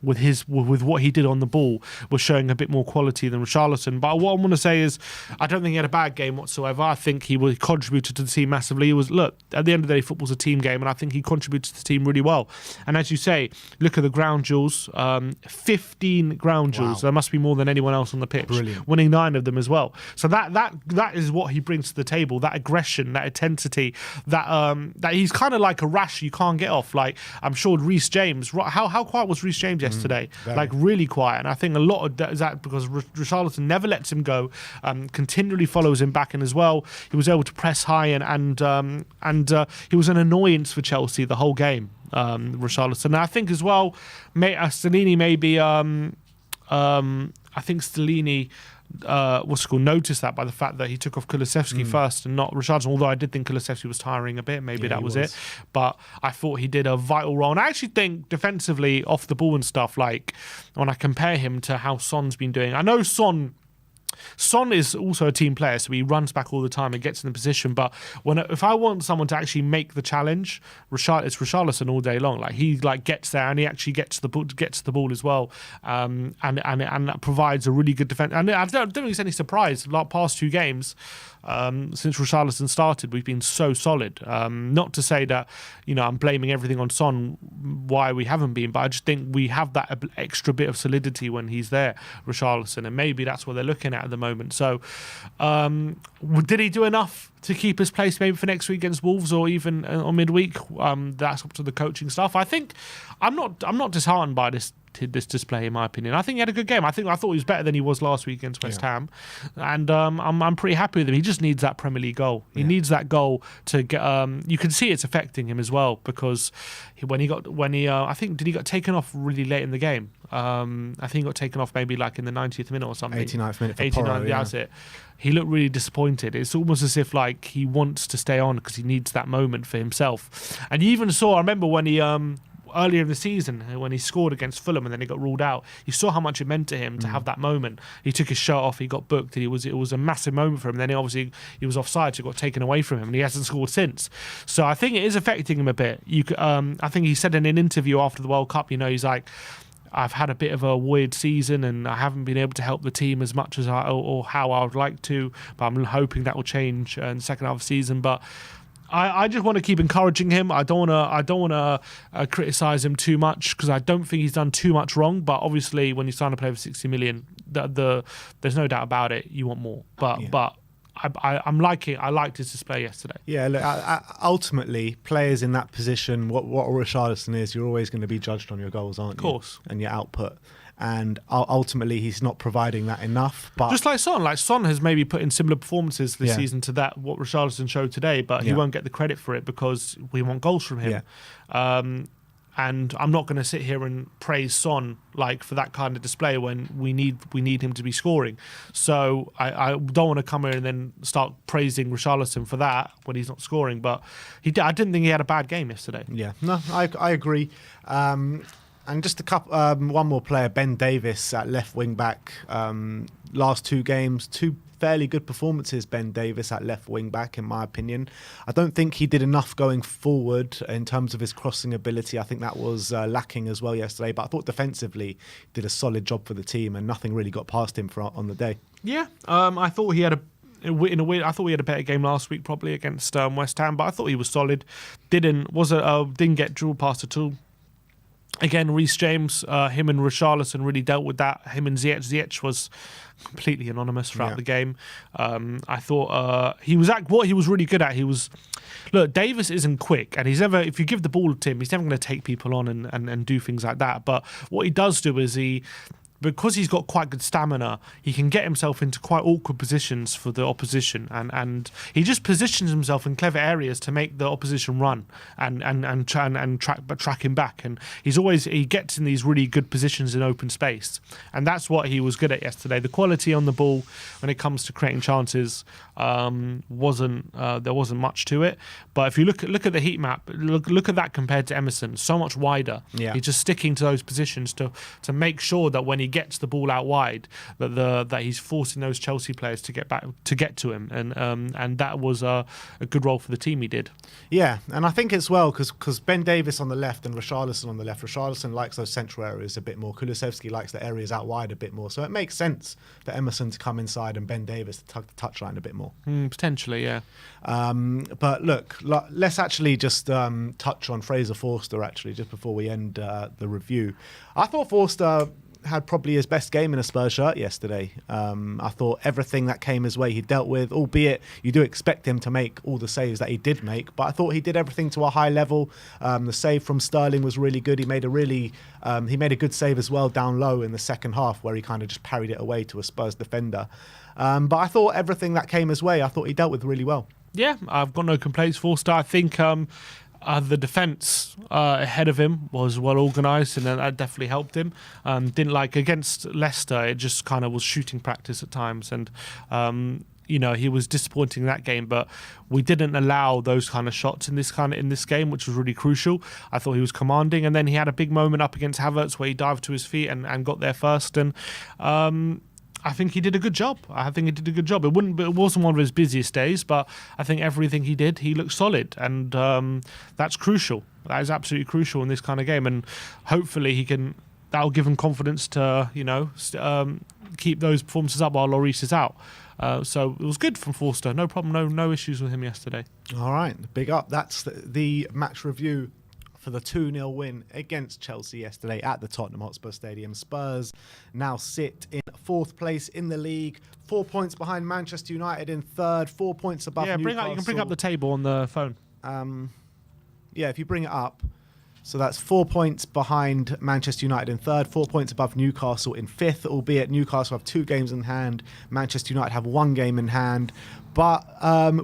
with what he did on the ball, was showing a bit more quality than Richarlison. But what I want to say is, I don't think he had a bad game whatsoever. I think he contributed to the team massively. Look, at the end of the day, football's a team game, and I think he contributed to the team really well. And as you say, look at the ground duels, 15 ground duels. Wow. There must be more than anyone else on the pitch. Brilliant. Winning 9 of them as well. So that is what he brings to the table, that aggression, that intensity, that he's kind of like a rash you can't get off. Like, I'm sure Reece James, how quiet was Reece James yesterday? Like, really quiet. And I think a lot of that is that because Richarlison never lets him go, continually follows him back in as well. He was able to press high, and he was an annoyance for Chelsea the whole game, Richarlison. And I think as well, Stellini maybe, I think Stellini noticed that by the fact that he took off Kulusevski first and not Richarlison, although I did think Kulusevski was tiring a bit. Maybe that was it. But I thought he did a vital role. And I actually think defensively, off the ball and stuff, like when I compare him to how Son's been doing, I know Son is also a team player, so he runs back all the time and gets in the position. But if I want someone to actually make the challenge, it's Richarlison all day long. Like, he gets there, and he actually gets the ball as well, and that provides a really good defense. And I don't think it's any surprise. The past 2 games, since Richarlison started, we've been so solid. Not to say that I'm blaming everything on Son why we haven't been, but I just think we have that extra bit of solidity when he's there, Richarlison, and maybe that's what they're looking at the moment. So did he do enough to keep his place maybe for next week against Wolves, or even on midweek? That's up to the coaching staff. I think I'm not disheartened by this this display, in my opinion. I think he had a good game. I thought he was better than he was last week against West Ham, and I'm pretty happy with him. He just needs that Premier League goal. He needs that goal to get. You can see it's affecting him as well, because when he I think he got taken off really late in the game. I think he got taken off maybe like in the 90th minute or something. 89th minute for 89th, Porro, that's it. He looked really disappointed. It's almost as if like he wants to stay on because he needs that moment for himself. And you even saw, I remember when he earlier in the season when he scored against Fulham and then he got ruled out, you saw how much it meant to him to have that moment. He took his shirt off, he got booked, and it was a massive moment for him. Then he was offside, so it got taken away from him, and he hasn't scored since. So I think it is affecting him a bit. I think he said in an interview after the World Cup, he's like, I've had a bit of a weird season and I haven't been able to help the team as much as or how I would like to, but I'm hoping that will change in the second half of the season. But I just want to keep encouraging him. I don't want to criticize him too much, because I don't think he's done too much wrong. But obviously, when you sign a player for 60 million, there's no doubt about it. You want more. But I liked his display yesterday. Yeah, look, ultimately, players in that position, what Richarlison is, you're always going to be judged on your goals, aren't you? Of course. And your output. And ultimately, he's not providing that enough. But just like Son has maybe put in similar performances this season to what Richarlison showed today, but he won't get the credit for it because we want goals from him. Yeah. And I'm not going to sit here and praise Son like for that kind of display when we need him to be scoring. So I don't want to come here and then start praising Richarlison for that when he's not scoring. But I didn't think he had a bad game yesterday. Yeah, no, I agree. And just a couple, one more player, Ben Davis at left wing back. Last two games, two fairly good performances. Ben Davis at left wing back, in my opinion. I don't think he did enough going forward in terms of his crossing ability. I think that was lacking as well yesterday. But I thought defensively he did a solid job for the team, and nothing really got past him on the day. Yeah, I thought he had I thought he had a better game last week, probably against West Ham. But I thought he was solid. Didn't get drilled past at all. Again, Reece James, him and Richarlison really dealt with that. Him and Ziyech. Ziyech was completely anonymous throughout the game. I thought what he was really good at. Look, Davis isn't quick, and if you give the ball to him, he's never going to take people on and do things like that. But what he does do is because he's got quite good stamina, he can get himself into quite awkward positions for the opposition, and he just positions himself in clever areas to make the opposition run and track him back. And he gets in these really good positions in open space, and that's what he was good at yesterday. The quality on the ball when it comes to creating chances wasn't much to it. But if you look at the heat map, look at that compared to Emerson, so much wider. Yeah. He's just sticking to those positions to make sure that when he gets the ball out wide, that he's forcing those Chelsea players to get to him, and that was a good role for the team. He did. Yeah, and I think as well because Ben Davis on the left and Richarlison on the left. Richarlison likes those central areas a bit more. Kulusevski likes the areas out wide a bit more. So it makes sense for Emerson to come inside and Ben Davis to tug the touchline a bit more. Potentially, yeah. But look, let's actually just touch on Fraser Forster actually just before we end the review. I thought Forster had probably his best game in a Spurs shirt yesterday. I thought everything that came his way he dealt with, albeit you do expect him to make all the saves that he did make, but I thought he did everything to a high level. The save from Sterling was really good. He made a good save as well down low in the second half where he kind of just parried it away to a Spurs defender. But I thought everything that came his way, I thought he dealt with really well. Yeah, I've got no complaints. Forster, I think the defence ahead of him was well organised, and that definitely helped him. Didn't like against Leicester, it just kind of was shooting practice at times, and he was disappointing in that game. But we didn't allow those kind of shots in this game, which was really crucial. I thought he was commanding, and then he had a big moment up against Havertz where he dived to his feet and got there first, and I think he did a good job. It wasn't one of his busiest days, but I think everything he did, he looked solid, and that's crucial. That is absolutely crucial in this kind of game, and hopefully that'll give him confidence to keep those performances up while Lloris is out. So it was good from Forster. No problem. No issues with him yesterday. All right, big up. That's the match review for the 2-0 win against Chelsea yesterday at the Tottenham Hotspur Stadium. Spurs now sit in 4th place in the league, 4 points behind Manchester United in 3rd, 4 points above Newcastle. You can bring up the table on the phone. If you bring it up, So that's 4 points behind Manchester United in third, 4 points above Newcastle in fifth, albeit Newcastle have 2 games in hand, Manchester United have 1 game in hand. But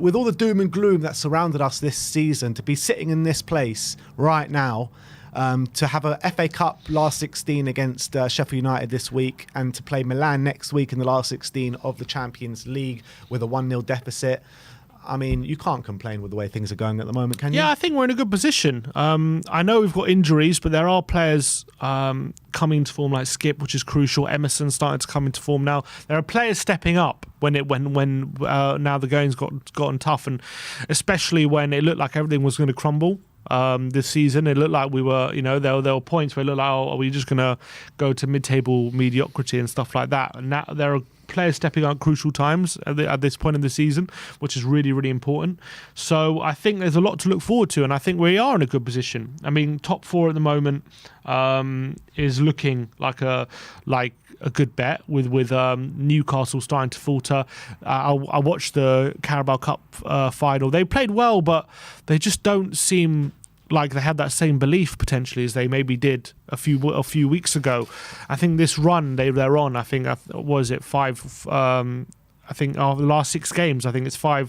with all the doom and gloom that surrounded us this season, to be sitting in this place right now, to have a FA Cup last 16 against Sheffield United this week, and to play Milan next week in the last 16 of the Champions League with a 1-0 deficit. I mean, you can't complain with the way things are going at the moment, can you? Yeah, I think we're in a good position. I know we've got injuries, but there are players coming to form like Skip, which is crucial. Emerson starting to come into form now. There are players stepping up when now the going's gotten tough, and especially when it looked like everything was going to crumble. This season, it looked like we were, there were points where it looked like, oh, are we just going to go to mid-table mediocrity and stuff like that? And now there are players stepping up at crucial times at this point in the season, which is really, really important. So I think there's a lot to look forward to, and I think we are in a good position. I mean, top 4 at the moment is looking like a good bet with Newcastle starting to falter. I watched the Carabao Cup final. They played well, but they just don't seem like they had that same belief potentially as they maybe did a few weeks ago. I think this run they're on, I think, was it 5? I think over the last 6 games, I think it's 4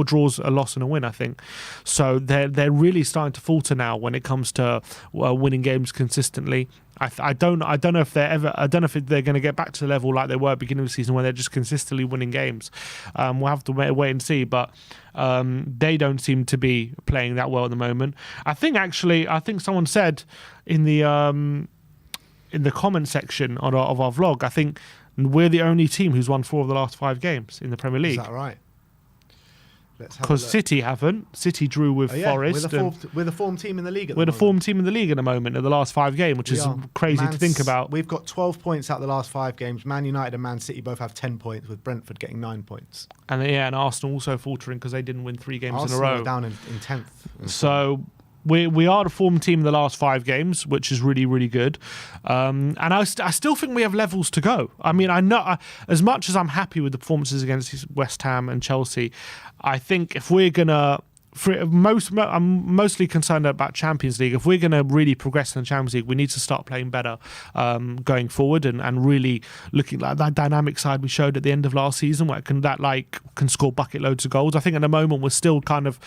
draws, a loss and a win, I think. So they're really starting to falter now when it comes to winning games consistently. I don't know if they're going to get back to the level like they were at the beginning of the season where they're just consistently winning games. We'll have to wait and see, but they don't seem to be playing that well at the moment. I think someone said in the comment section of our vlog, I think we're the only team who's won 4 of the last 5 games in the Premier League. Is that right? Because City haven't. City drew with Forest. We're the form team in the league at the moment. We're the form team in the league at the moment in the last 5 games, which is crazy to think about. We've got 12 points out of the last 5 games. Man United and Man City both have 10 points, with Brentford getting 9 points. And Arsenal also faltering because they didn't win 3 games in a row. Arsenal down in 10th. So we are the form team in the last 5 games, which is really, really good. And I still think we have levels to go. I mean, I know as much as I'm happy with the performances against West Ham and Chelsea, I think if we're going to... I'm mostly concerned about Champions League. If we're going to really progress in the Champions League, we need to start playing better going forward and really looking like that dynamic side we showed at the end of last season, where can score bucket loads of goals. I think at the moment we're still kind of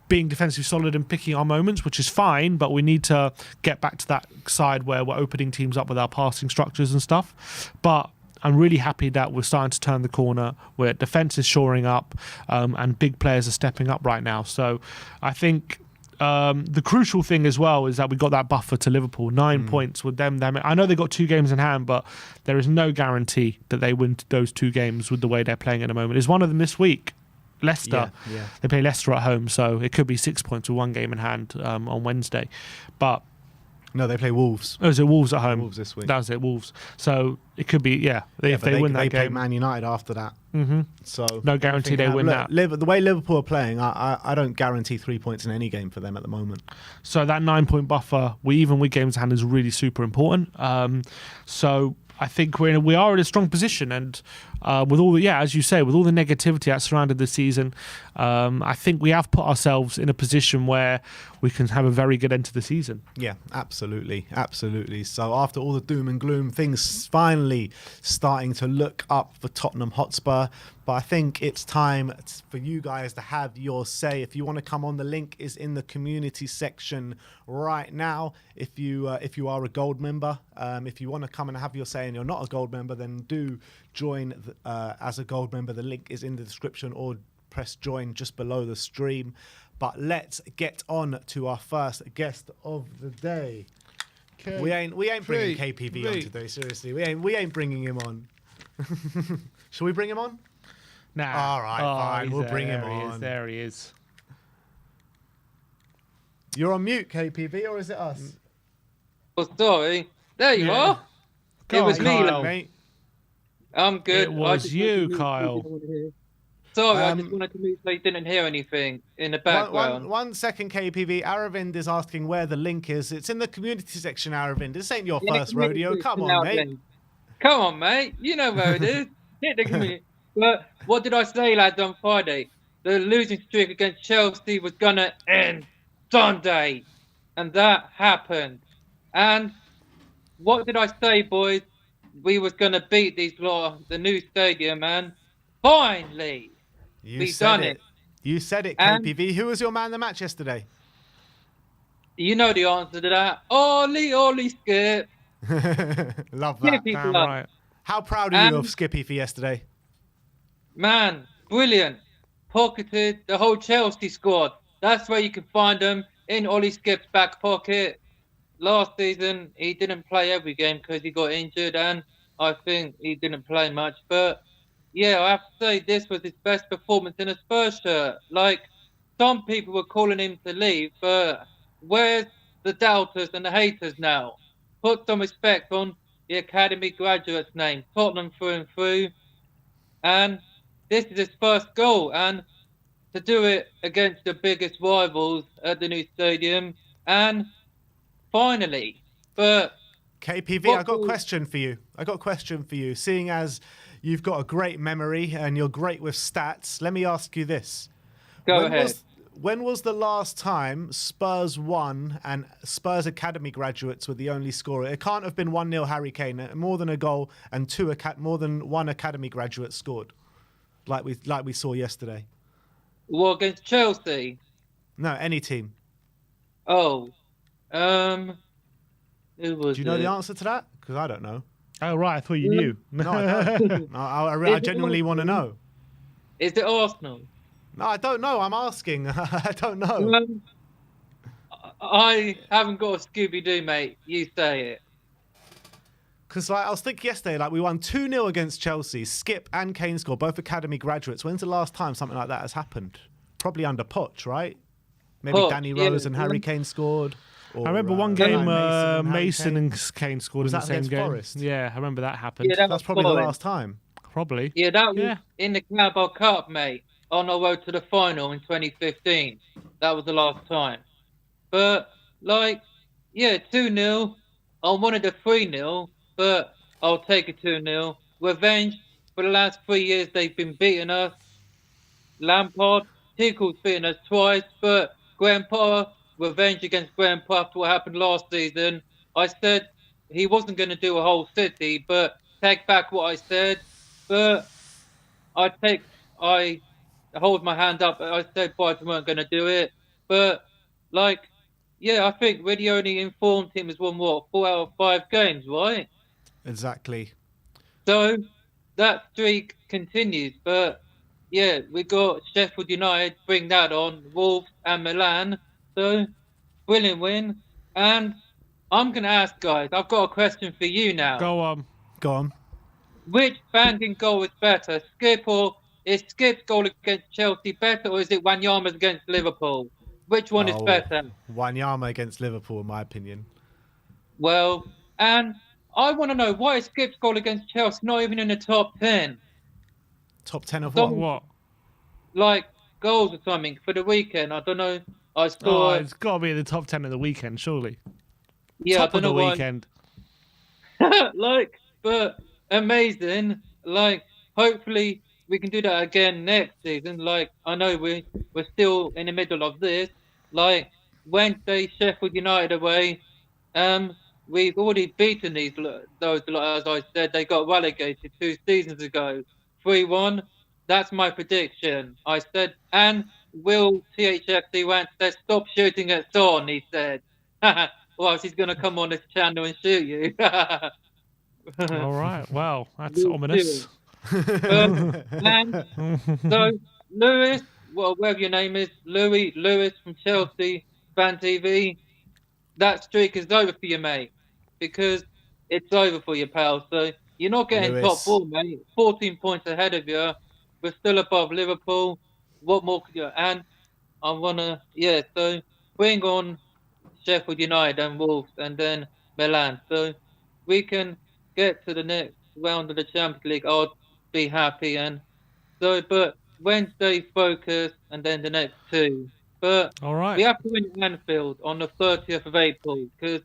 being defensively solid and picking our moments, which is fine, but we need to get back to that side where we're opening teams up with our passing structures and stuff. But I'm really happy that we're starting to turn the corner, where defence is shoring up and big players are stepping up right now. So I think the crucial thing as well is that we got that buffer to Liverpool, 9 points with them. I know they got 2 games in hand, but there is no guarantee that they win those 2 games with the way they're playing at the moment. Is one of them this week? Leicester. Yeah. They play Leicester at home, so it could be 6 points with 1 game in hand on Wednesday. But no, they play Wolves. Oh, is it Wolves at home? Wolves this week. That was it, Wolves. So it could be, if they win that game. They play Man United after that. Mm-hmm. So no guarantee they win that. The way Liverpool are playing, I don't guarantee 3 points in any game for them at the moment. So that 9-point buffer, even with games in hand, is really super important. So I think we are in a strong position, and with all as you say, with all the negativity that surrounded the season, I think we have put ourselves in a position where we can have a very good end to the season. Yeah, absolutely. So after all the doom and gloom, things finally starting to look up for Tottenham Hotspur. But I think it's time for you guys to have your say. If you want to come on, the link is in the community section right now. If you are a gold member, if you want to come and have your say and you're not a gold member, then do join as a gold member. The link is in the description, or press join just below the stream. But let's get on to our first guest of the day. We ain't bringing KPV on today. Seriously, we ain't bringing him on. Shall we bring him on? Nah. All right, fine. We'll bring him on. There he is. You're on mute, KPV, or is it us? Oh, sorry. There you are. It was me, mate. I'm good. It was you, Kyle. Sorry, I just wanted to move so you didn't hear anything in the background. One second, KPV. Aravind is asking where the link is. It's in the community section, Aravind. This ain't your first rodeo. Come on, mate. Come on, mate. You know where it is. Hit the community. But what did I say, lads, on Friday? The losing streak against Chelsea was going to end Sunday. and that happened. And what did I say, boys? We was gonna beat these lot, the new stadium, and finally You we said done it. it. You said it, And KPV. Who was your man of the match yesterday? you know the answer to that. Ollie, Ollie, Skip. Love that. Skippy Damn blood. right. How proud are you of And Skippy for yesterday? man, brilliant. Pocketed the whole Chelsea squad. That's where you can find them in Ollie Skip's back pocket. Last season, he didn't play every game because he got injured, and I think he didn't play much. But yeah, I have to say this was his best performance in a Spurs shirt. Like, some people were calling him to leave, but where's the doubters and the haters now? Put some respect on the academy graduate's name, Tottenham through and through. And this is his first goal, and to do it against the biggest rivals at the new stadium, and finally, but KPV, I what got a goal? question for you. Seeing as you've got a great memory and you're great with stats, let me ask you this. Go When ahead. was the last time Spurs won and Spurs Academy graduates were the only scorer? It can't have been 1-0 Harry Kane. More than a goal and more than one Academy graduate scored, like we saw yesterday. War against Chelsea. No, any team. Oh, um, who was Do you know the it? answer to that? Because I don't know. Oh, right. I thought you knew. No, I don't. No, I genuinely want to know. Is it Arsenal? No, I don't know. I'm asking. I don't know. Um, I haven't got a Scooby Doo, mate. You say it. Because I was thinking yesterday, we won 2-0 against Chelsea. Skip and Kane scored, both Academy graduates. When's the last time something like that has happened? Probably under Poch, right? Maybe Poch, Danny yeah, Rose and Harry Kane scored. Or, I remember one Ryan game Mason and Harry Kane. Mason and Kane scored Was in the that same against game. Forest? Yeah, I remember that happened. Yeah, that That's was probably the fine. last time. Probably. Yeah, that was Yeah. in the Carabao Cup, mate. On our road to the final in 2015. That was the last time. But, yeah, 2-0. I wanted a 3-0, but I'll take a 2-0. Revenge. For the last 3 years, they've been beating us. Lampard, Tuchel's beaten us twice, but Graham Potter, revenge against Graham Potter after what happened last season. I said he wasn't going to do a whole city, but take back what I said. But I hold my hand up. I said Brighton weren't going to do it, but yeah, I think really only informed team has won 4 out of 5 games, right? Exactly. So that streak continues, but yeah, we got Sheffield United, bring that on, Wolves and Milan. So brilliant win. And I'm gonna ask guys, I've got a question for you now. Go on. Go on. Which banging goal is better? Is Skip's goal against Chelsea better, or is it Wanyama's against Liverpool? Which one is better? Wanyama against Liverpool, in my opinion. Well, and I want to know why is Skip's goal against Chelsea not even in the top 10? Top 10 of Some- what? What? Like goals or something for the weekend. I don't know. I Oh, saw. it's got to be in the top 10 of the weekend, surely. Yeah, Top I of don't the know why. weekend. But amazing. Hopefully we can do that again next season. I know we're still in the middle of this. Wednesday, Sheffield United away. We've already beaten those. As I said, they got relegated 2 seasons ago, 3-1. That's my prediction. I said, and will THFC want to stop shooting at Son? He said. Well, she's going to come on this channel and shoot you. All right. Well, that's We'll ominous. And so, Lewis, well, whatever your name is, Lewis from Chelsea Fan TV, that streak is over for you, mate, because it's over for you, pal. So you're not getting top Lewis. 4, mate. 14 points ahead of you. We're still above Liverpool. What more could you? And I wanna, yeah. So bring on Sheffield United and Wolves, and then Milan. So we can get to the next round of the Champions League. I'll be happy. And so, but Wednesday focus, and then the next 2. But All right. we have to win at Anfield on the 30th of April because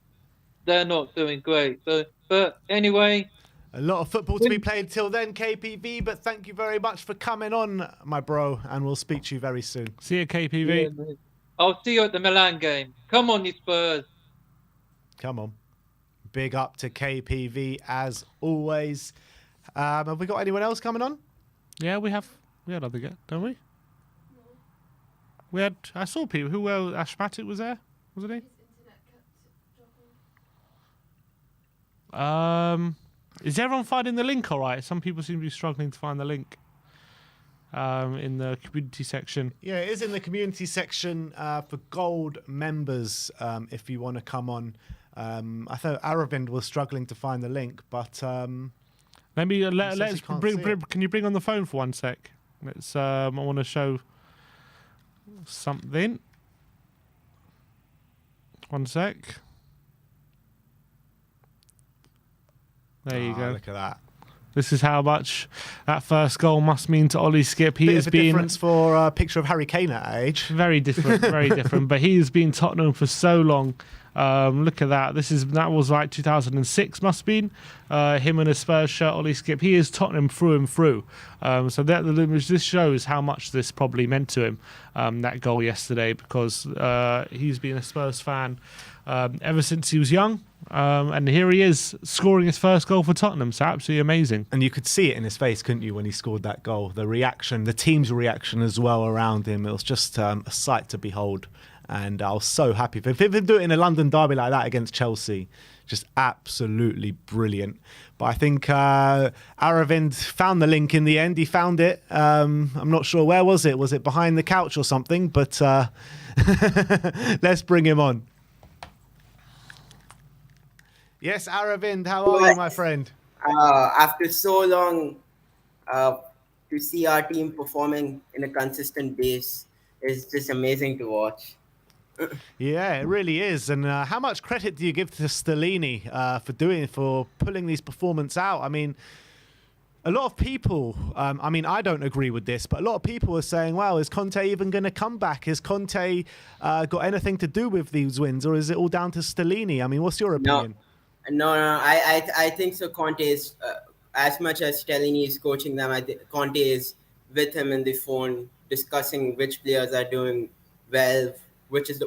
they're not doing great. So, but anyway, A lot of football to be played till then, KPV, but thank you very much for coming on, my bro, and we'll speak to you very soon. See you, KPV. yeah, I'll see you at the Milan game. Come on, you Spurs. Come on. Big up to KPV as always. Have we got anyone else coming on? Yeah, we had other guests, don't we? I saw people. Who else? Ashmatic was there, wasn't he? Is everyone finding the link all right? Some people seem to be struggling to find the link in the community section. Yeah, it is in the community section for gold members if you want to come on. I thought Aravind was struggling to find the link, but let's bring. Can you bring on the phone for 1 sec? Let's. I want to show something. 1 sec. There you go. Look at that. This is how much that first goal must mean to Ollie Skip. He Bit has of a been difference for a picture of Harry Kane at that age. very different, very different. But he has been Tottenham for so long. Look at that. That was like 2006 must have been. Him in a Spurs shirt, Ollie Skip. He is Tottenham through and through. So this shows how much this probably meant to him, that goal yesterday, because he's been a Spurs fan ever since he was young. And here he is scoring his first goal for Tottenham. So absolutely amazing. And you could see it in his face, couldn't you, when he scored that goal? The reaction, the team's reaction as well around him. It was just a sight to behold. And I was so happy. If they do it in a London derby like that against Chelsea, just absolutely brilliant. But I think Aravind found the link in the end. He found it. I'm not sure. Where was it? Was it behind the couch or something? But let's bring him on. Yes, Aravind, how are you, my friend? After so long, to see our team performing in a consistent base is just amazing to watch. Yeah, it really is. And how much credit do you give to Stellini for pulling these performances out? I mean, a lot of people, I don't agree with this, but a lot of people are saying, well, is Conte even going to come back? Has Conte got anything to do with these wins, or is it all down to Stellini? I mean, what's your opinion? No, I think so. Conte is, as much as Stellini is coaching them, I think Conte is with him in the phone discussing which players are doing well, which is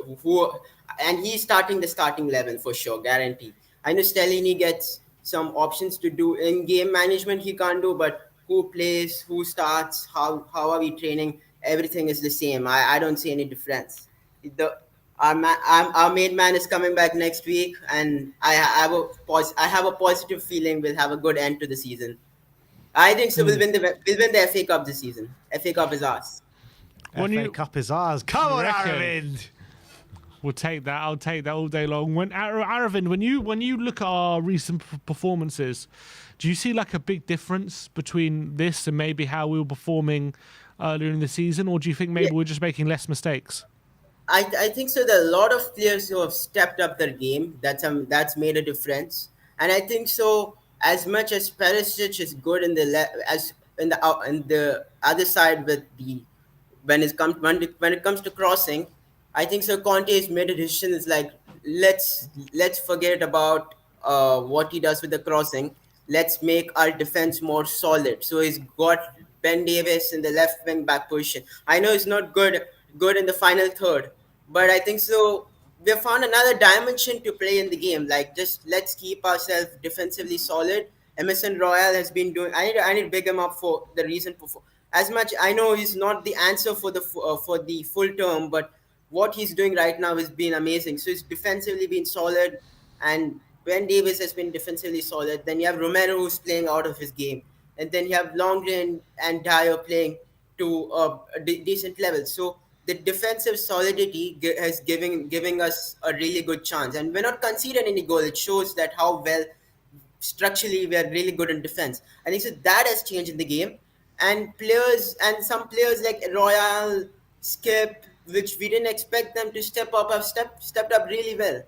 and he's starting the starting 11 for sure, guarantee. I know Stellini gets some options to do in-game management he can't do, but who plays, who starts, how are we training, everything is the same. I don't see any difference. Our main man is coming back next week, and I have a positive feeling we'll have a good end to the season. I think so. We'll win the FA Cup this season. FA Cup is ours. FA Cup is ours. Come on, Aravind. We'll take that. I'll take that all day long. Aravind, when you look at our recent performances, do you see like a big difference between this and maybe how we were performing earlier in the season, or do you think maybe we're just making less mistakes? I think so. There are a lot of players who have stepped up their game. That's made a difference. And I think so. As much as Perisic is good in the other side with when it comes to crossing, I think so. Conte has made a decision. It's like let's forget about what he does with the crossing. Let's make our defense more solid. So he's got Ben Davies in the left wing back position. I know he's not good in the final third, but I think so. We have found another dimension to play in the game. Like, just let's keep ourselves defensively solid. Emerson Royal has been doing. I need to big him up for the reason. As much I know, he's not the answer for the full term, but what he's doing right now has been amazing. So he's defensively been solid, and Ben Davies has been defensively solid. Then you have Romero, who's playing out of his game, and then you have Longren and Dyer playing to a decent level. So the defensive solidity has giving us a really good chance, and we're not conceding any goal. It shows that how well structurally we are really good in defense. I think so that has changed in the game, and some players like Royal, Skip, which we didn't expect them to step up, have stepped up really well.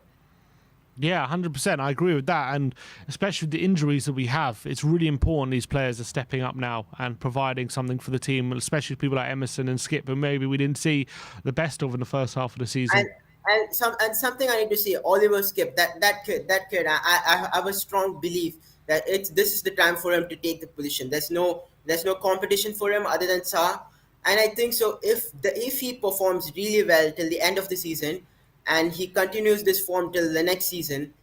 Yeah, 100%. I agree with that. And especially with the injuries that we have, it's really important these players are stepping up now and providing something for the team, especially people like Emerson and Skip, who maybe we didn't see the best of in the first half of the season. And something I need to say, Oliver Skip, that kid, I have a strong belief that this is the time for him to take the position. There's no competition for him other than Sa. And I think so. If he performs really well till the end of the season, and he continues this form till the next season,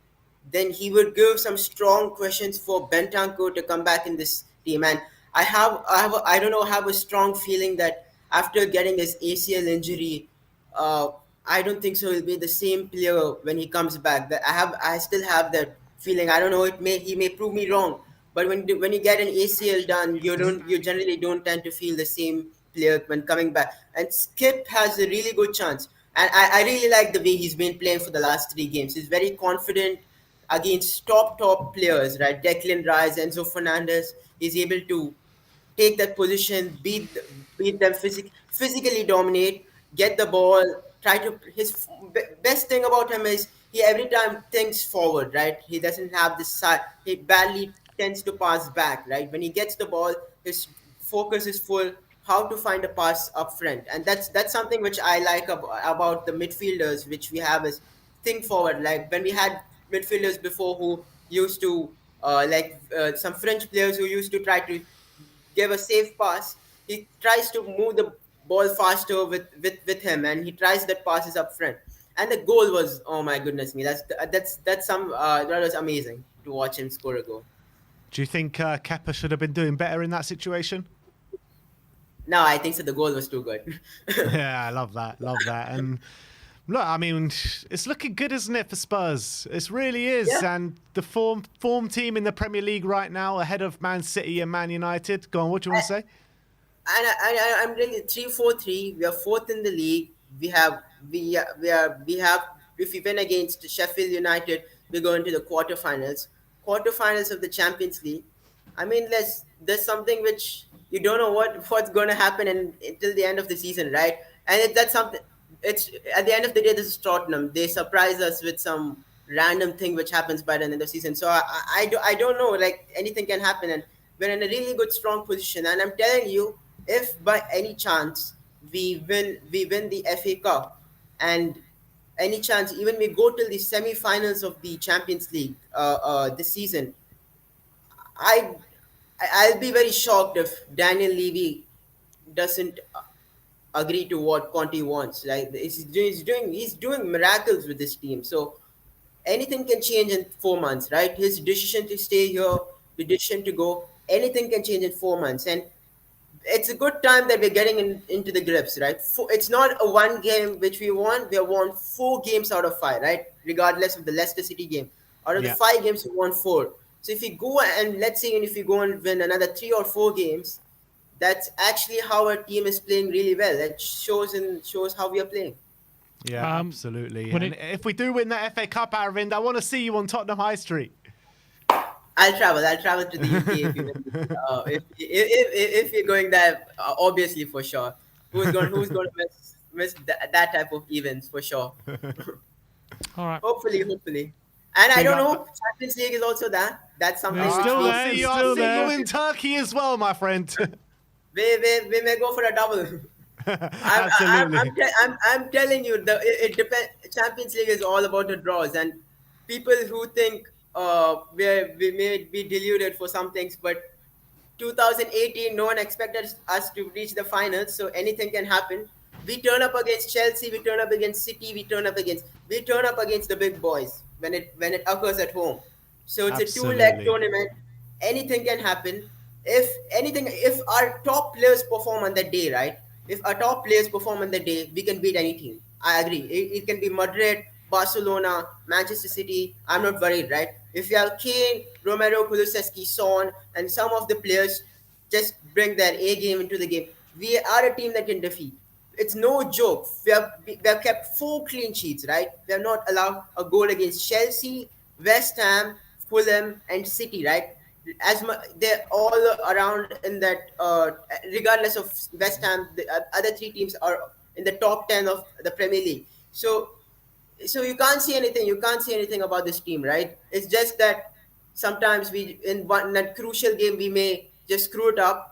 then he would give some strong questions for Bentancur to come back in this team. And I don't know, have a strong feeling that after getting his ACL injury, uh, I don't think so. He'll be the same player when he comes back. That I still have that feeling. I don't know. He may prove me wrong, but when you get an ACL done, you generally don't tend to feel the same player when coming back. And Skip has a really good chance, and I really like the way he's been playing for the last 3 games. He's very confident against top players, right? Declan Rice, Enzo Fernandez. He's able to take that position, beat them physically dominate, get the ball, try to. His best thing about him is he every time thinks forward, right? He doesn't have this side. He badly tends to pass back, right? When he gets the ball, his focus is full. How to find a pass up front, and that's something which I like about the midfielders, which we have is think forward. Like when we had midfielders before who used to some French players who used to try to give a safe pass. He tries to move the ball faster with him, and he tries that passes up front. And the goal was, oh my goodness me, that was amazing to watch him score a goal. Do you think Kepa should have been doing better in that situation? No, I think so. The goal was too good. Yeah, I love that. Love that. And look, I mean, it's looking good, isn't it, for Spurs? It really is. Yeah. And the form team in the Premier League right now, ahead of Man City and Man United. Go on, what do you want to say? I'm really 3-4-3. We are fourth in the league. We have if we win against Sheffield United, we go into the quarterfinals of the Champions League. I mean, there's something which you don't know what's going to happen until the end of the season, right? And that's something. It's at the end of the day, this is Tottenham. They surprise us with some random thing which happens by the end of the season. So I don't know. Like anything can happen, and we're in a really good strong position. And I'm telling you, if by any chance we win the FA Cup, and any chance even we go till the semi-finals of the Champions League this season, I I'll be very shocked if Daniel Levy doesn't agree to what Conte wants. Like he's doing miracles with this team. So anything can change in 4 months, right? His decision to stay here, the decision to go, anything can change in 4 months, and it's a good time that we're getting into the grips, right? It's not a one game which we won. We have won 4 games out of 5, right? Regardless of the Leicester City game. Out of the Yeah. 5 games, we won 4. So if we go and let's say, and if we go and win another 3 or 4 games, that's actually how our team is playing really well. That shows how we are playing. Yeah, absolutely. when And if we do win that FA Cup, Aravind, I want to see you on Tottenham High Street. I'll travel. I'll travel to the UK if you're going there. Obviously, for sure. Who's going to miss that type of events for sure? All right. Hopefully. And I Big don't up. know. Champions League is also that. That's something It's which still we, there. It's I'll still see there. you in Turkey as well, my friend. we may go for a double. Absolutely. I'm telling you, it depends. Champions League is all about the draws, and people who think we may be deluded for some things, but 2018, no one expected us to reach the finals, so anything can happen. We turn up against Chelsea, we turn up against City, we turn up against the big boys when it occurs at home. So it's a 2-leg Absolutely. tournament. Anything can happen. If our top players perform on that day, right? If our top players perform on the day, we can beat any team. I agree. It can be Madrid, Barcelona, Manchester City. I'm not worried, right? If you have Kane, Romero, Kulusevski, Son, and some of the players just bring their A game into the game, we are a team that can defeat. It's no joke. We have kept 4 clean sheets, right? We have not allowed a goal against Chelsea, West Ham, Fulham, and City, right? They're all around in that. Regardless of West Ham, the other 3 teams are in the top 10 of the Premier League. So you can't see anything. You can't see anything about this team, right? It's just that sometimes in that crucial game we may just screw it up.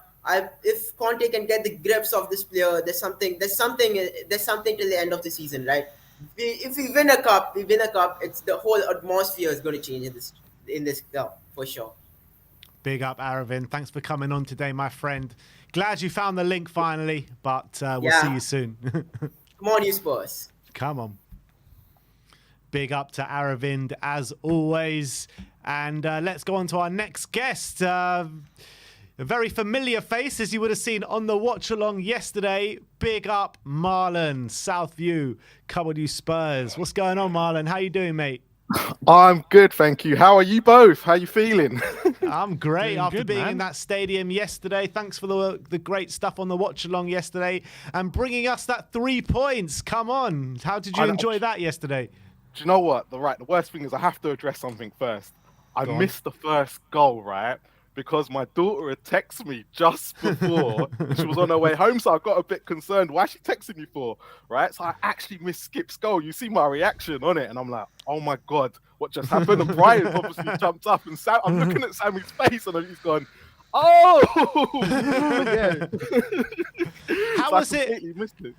If Conte can get the grips of this player, there's something till the end of the season, right? If we win a cup, It's the whole atmosphere is going to change in this cup for sure. Big up, Aravind. Thanks for coming on today, my friend. Glad you found the link finally, but we'll see you soon. Come on, you Spurs. Come on. Big up to Aravind as always. And let's go on to our next guest. A very familiar face, as you would have seen on the watch along yesterday. Big up, Marlon, Southview. Come on, you Spurs. What's going on, Marlon? How you doing, mate? I'm good, thank you. How are you both? How are you feeling? I'm great Doing after good, being man. in that stadium yesterday. Thanks for the great stuff on the watch along yesterday and bringing us that 3 points. Come on. How did you enjoy that yesterday? Do you know what? The worst thing is I have to address something first. I missed the first goal, right? Because my daughter had texted me just before she was on her way home, so I got a bit concerned. Why is she texting me for? Right? So I actually missed Skip's goal. You see my reaction on it, and I'm like, oh my God, what just happened? And Brian obviously jumped up, and I'm looking at Sammy's face, and he's gone, oh! Yeah. How So I was it? completely missed it.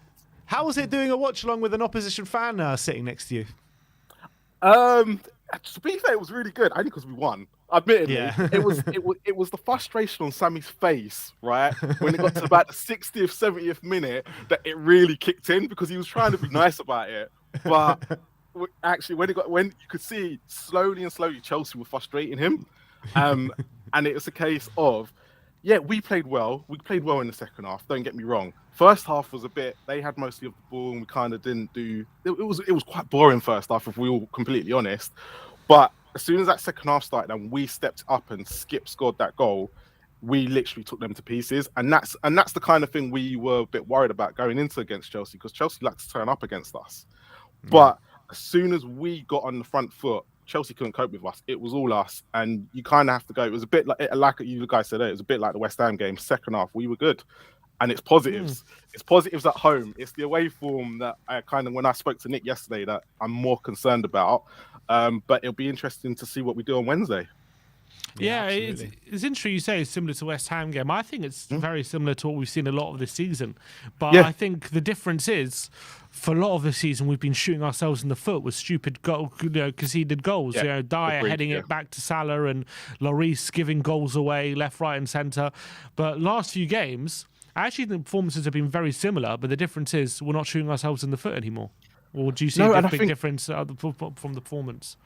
How was it doing a watch along with an opposition fan sitting next to you? To be fair, it was really good. Only because we won. Admittedly, Yeah. it was the frustration on Sammy's face, right, when it got to about the 60th, 70th minute that it really kicked in because he was trying to be nice about it, but actually when you could see slowly Chelsea were frustrating him, and it was a case of, yeah, we played well. We played well in the second half. Don't get me wrong. First half was a bit. They had mostly of the ball, and we kind of didn't do. It was quite boring first half, if we're all completely honest. But as soon as that second half started and we stepped up and Skip scored that goal, we literally took them to pieces. And that's the kind of thing we were a bit worried about going into against Chelsea, because Chelsea likes to turn up against us. But as soon as we got on the front foot, Chelsea couldn't cope with us. It was all us, and you kind of have to go. It was a bit like you guys said, it was a bit like the West Ham game. Second half, we were good, and it's positives. It's positives at home. It's the away form that I kind of, when I spoke to Nick yesterday, that I'm more concerned about. But it'll be interesting to see what we do on Wednesday. Yeah, it's interesting you say it's similar to West Ham game. I think it's very similar to what we've seen a lot of this season. But I think the difference is, for a lot of the season, we've been shooting ourselves in the foot with stupid conceded goals. Yeah, Dyer heading it back to Salah and Lloris giving goals away left, right, and centre. But last few games, actually the performances have been very similar. But the difference is we're not shooting ourselves in the foot anymore. Or do you see a big difference from the performance?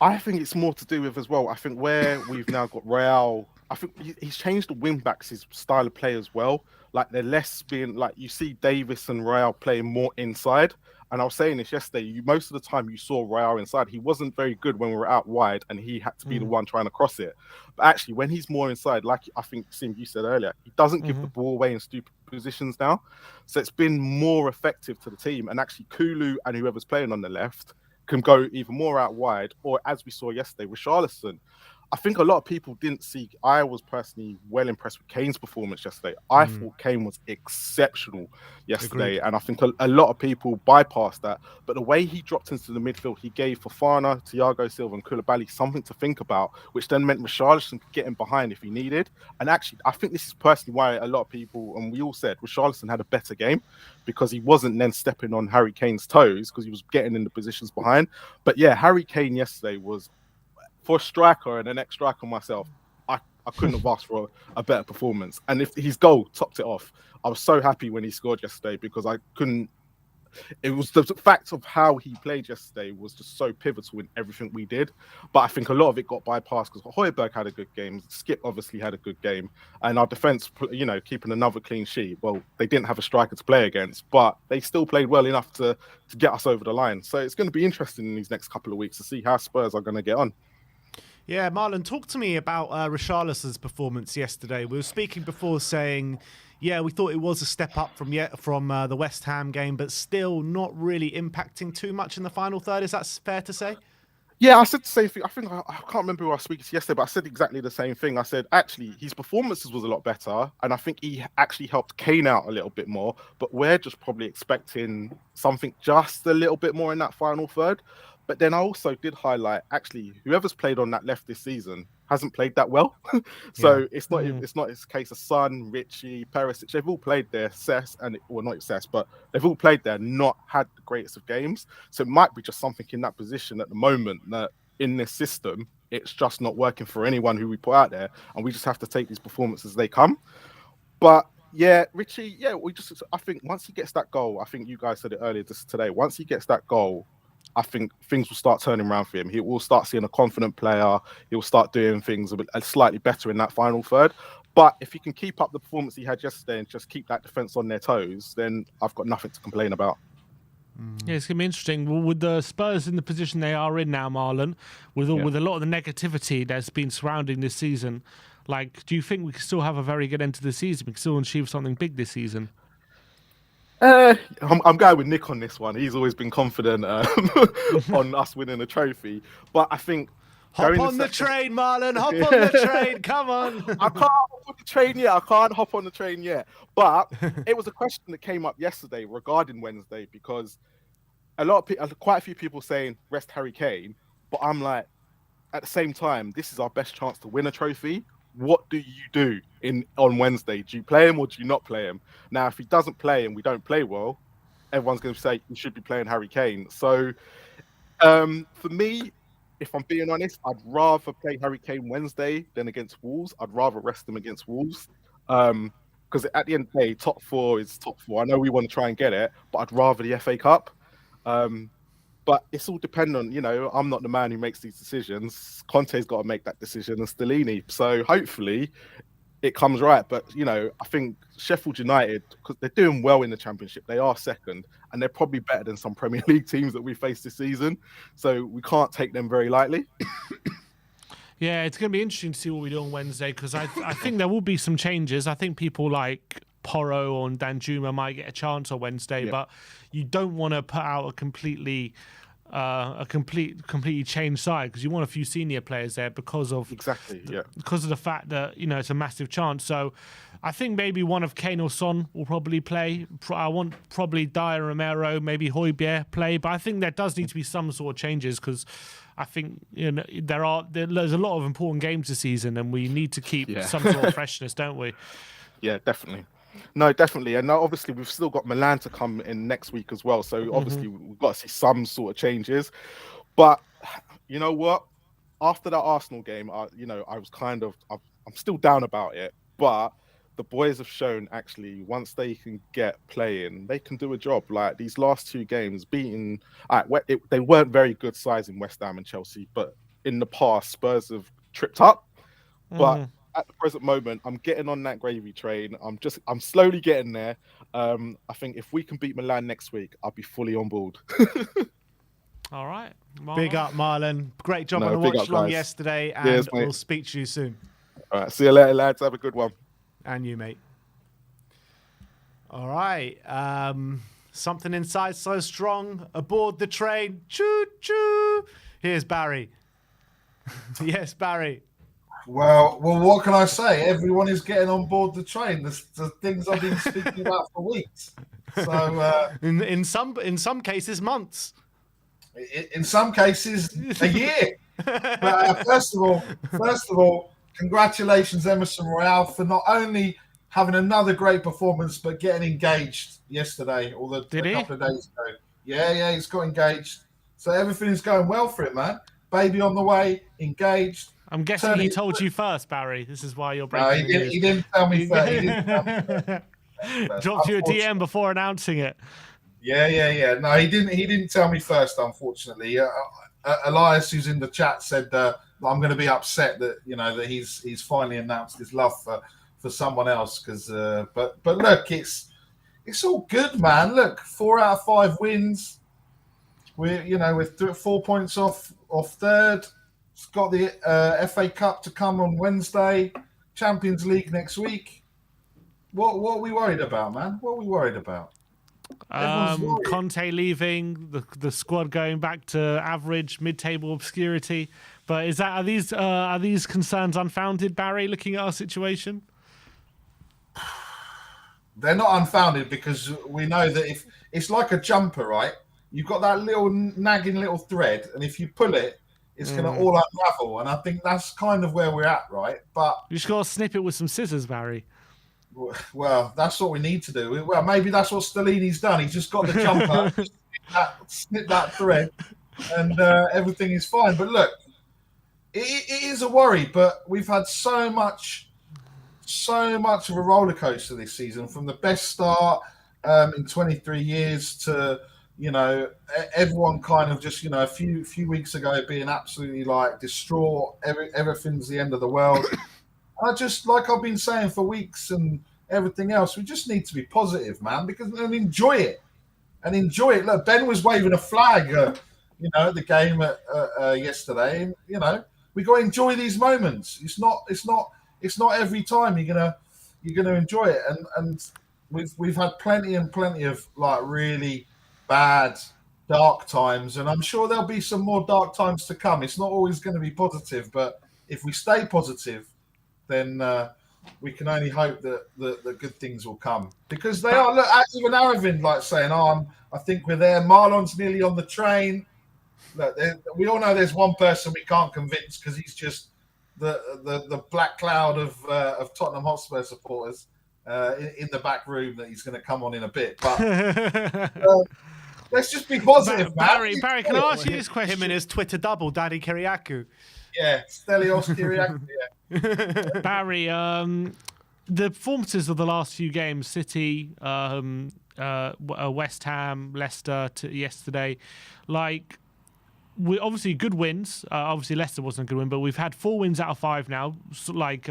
I think it's more to do with as well. I think where we've now got Real, I think he's changed the wing backs, his style of play as well. Like they're less being like, you see Davis and Real playing more inside. And I was saying this yesterday, most of the time you saw Real inside. He wasn't very good when we were out wide and he had to be the one trying to cross it. But actually, when he's more inside, like I think, Sim, you said earlier, he doesn't give the ball away in stupid positions now. So it's been more effective to the team. And actually, Kulu and whoever's playing on the left can go even more out wide, or as we saw yesterday with Richarlison. I think a lot of people didn't see. I was personally well impressed with Kane's performance yesterday. I thought Kane was exceptional yesterday. Agreed. And I think a lot of people bypassed that. But the way he dropped into the midfield, he gave Fofana, Thiago Silva, and Koulibaly something to think about, which then meant Richarlison could get him behind if he needed. And actually, I think this is personally why a lot of people, and we all said, Richarlison had a better game, because he wasn't then stepping on Harry Kane's toes, because he was getting in the positions behind. But yeah, Harry Kane yesterday was, for a striker and an ex-striker myself, I couldn't have asked for a better performance. And if his goal topped it off, I was so happy when he scored yesterday, because I couldn't. It was the fact of how he played yesterday was just so pivotal in everything we did. But I think a lot of it got bypassed because Højbjerg had a good game. Skip obviously had a good game. And our defence, keeping another clean sheet. Well, they didn't have a striker to play against, but they still played well enough to get us over the line. So it's going to be interesting in these next couple of weeks to see how Spurs are going to get on. Yeah, Marlon, talk to me about Richarlison's performance yesterday. We were speaking before saying, yeah, we thought it was a step up from the West Ham game, but still not really impacting too much in the final third. Is that fair to say? Yeah, I said the same thing. I think I can't remember who I was speaking to yesterday, but I said exactly the same thing. I said, actually, his performances was a lot better, and I think he actually helped Kane out a little bit more, but we're just probably expecting something just a little bit more in that final third. But then I also did highlight, actually, whoever's played on that left this season hasn't played that well. So it's not a case of Son, Richie, Perisic. They've all played their but they've all played there, not had the greatest of games. So it might be just something in that position at the moment that in this system, it's just not working for anyone who we put out there, and we just have to take these performances as they come. But yeah, Richie, yeah, I think once he gets that goal, I think you guys said it earlier just today, once he gets that goal, I think things will start turning around for him. He will start seeing a confident player. He'll start doing things slightly better in that final third. But if he can keep up the performance he had yesterday and just keep that defense on their toes, then I've got nothing to complain about. Yeah, it's going to be interesting. Well, with the Spurs in the position they are in now, Marlon, with a lot of the negativity that's been surrounding this season, like, do you think we can still have a very good end to the season? We can still achieve something big this season? I'm going with Nick on this one. He's always been confident on us winning a trophy. But I think... Hop on the train, Marlon. Hop on the train. Come on. I can't hop on the train yet. I can't hop on the train yet. But it was a question that came up yesterday regarding Wednesday, because quite a few people saying rest Harry Kane. But I'm like, at the same time, this is our best chance to win a trophy. What do you do on Wednesday? Do you play him or do you not play him? Now, if he doesn't play and we don't play well, everyone's going to say we should be playing Harry Kane. So for me, if I'm being honest, I'd rather play Harry Kane Wednesday than against Wolves. I'd rather rest him against Wolves. Because at the end of the day, top four is top four. I know we want to try and get it, but I'd rather the FA Cup. But it's all dependent on, I'm not the man who makes these decisions. Conte's got to make that decision, and Stellini. So hopefully it comes right. But, I think Sheffield United, because they're doing well in the Championship, they are second, and they're probably better than some Premier League teams that we face this season. So we can't take them very lightly. Yeah, it's going to be interesting to see what we do on Wednesday, because I think there will be some changes. I think people like Porro and Danjuma might get a chance on Wednesday, but you don't want to put out a completely changed side, because you want a few senior players there because of the fact that it's a massive chance. So I think maybe one of Kane or Son will probably play. I want probably Dyer, Romero, maybe Højbjerg play, but I think there does need to be some sort of changes, because I think there's a lot of important games this season, and we need to keep some sort of freshness, don't we? Yeah, definitely. No, definitely. And now, obviously, we've still got Milan to come in next week as well. So, obviously, we've got to see some sort of changes. But you know what? After that Arsenal game, I was I'm still down about it. But the boys have shown, actually, once they can get playing, they can do a job. Like, these last two games, they weren't very good sides in West Ham and Chelsea. But in the past, Spurs have tripped up. But at the present moment, I'm getting on that gravy train. I'm slowly getting there. I think if we can beat Milan next week, I'll be fully on board. All right. Marlon. Big up, Marlon. Great job on the watch along yesterday, and we'll speak to you soon. All right. See you later, lads. Have a good one. And you, mate. All right. Something inside so strong. Aboard the train. Choo choo. Here's Barry. Yes, Barry. Well, what can I say? Everyone is getting on board the train. The things I've been speaking about for weeks. So, in some cases, months. In some cases, a year. But first of all, congratulations, Emerson Royale, for not only having another great performance, but getting engaged yesterday or a couple of days ago. Yeah, he's got engaged. So everything is going well for him, man. Baby on the way, engaged. I'm guessing he told you first, Barry. This is why you're breaking the news. He didn't tell me first. Dropped you a DM before announcing it. Yeah. No, he didn't tell me first, unfortunately. Elias, who's in the chat, said I'm going to be upset that that he's finally announced his love for someone else. But look, it's all good, man. Look, 4 out of 5 wins. We're 4 points off third. It's got the FA Cup to come on Wednesday, Champions League next week. What are we worried about, man? What are we worried about? Conte leaving, the squad going back to average, mid-table obscurity. But are these concerns unfounded, Barry? Looking at our situation, they're not unfounded, because we know that if it's like a jumper, right? You've got that little nagging little thread, and if you pull it, it's going to all unravel. And I think that's kind of where we're at, right? But you just got to snip it with some scissors, Barry. Well, that's what we need to do. Well, maybe that's what Stellini's done. He's just got the jumper, snip that thread, and everything is fine. But look, it is a worry, but we've had so much of a roller coaster this season, from the best start in 23 years to, you know, everyone kind of just, you know, a few weeks ago being absolutely like distraught. Everything's the end of the world. I just, like I've been saying for weeks and everything else, we just need to be positive, man, and enjoy it. Look, Ben was waving a flag, you know, at the game yesterday. And, you know, we got to enjoy these moments. It's not every time you're gonna enjoy it. And we've had plenty of like really bad, dark times, and I'm sure there'll be some more dark times to come. It's not always going to be positive, but if we stay positive, then we can only hope that the good things will come, because they are. Look, even Aravind like saying, "Oh, I think we're there." Marlon's nearly on the train. Look, we all know there's one person we can't convince because he's just the black cloud of Tottenham Hotspur supporters in the back room that he's going to come on in a bit. But let's just be positive, Barry, can I ask you this question? Him and his Twitter double, Daddy Kyriakou. Yeah, Stellinis Kyriakou. Yeah. Barry, the performances of the last few games, City, West Ham, Leicester yesterday, like, we obviously good wins. Obviously Leicester wasn't a good win, but we've had 4 wins out of 5 now, like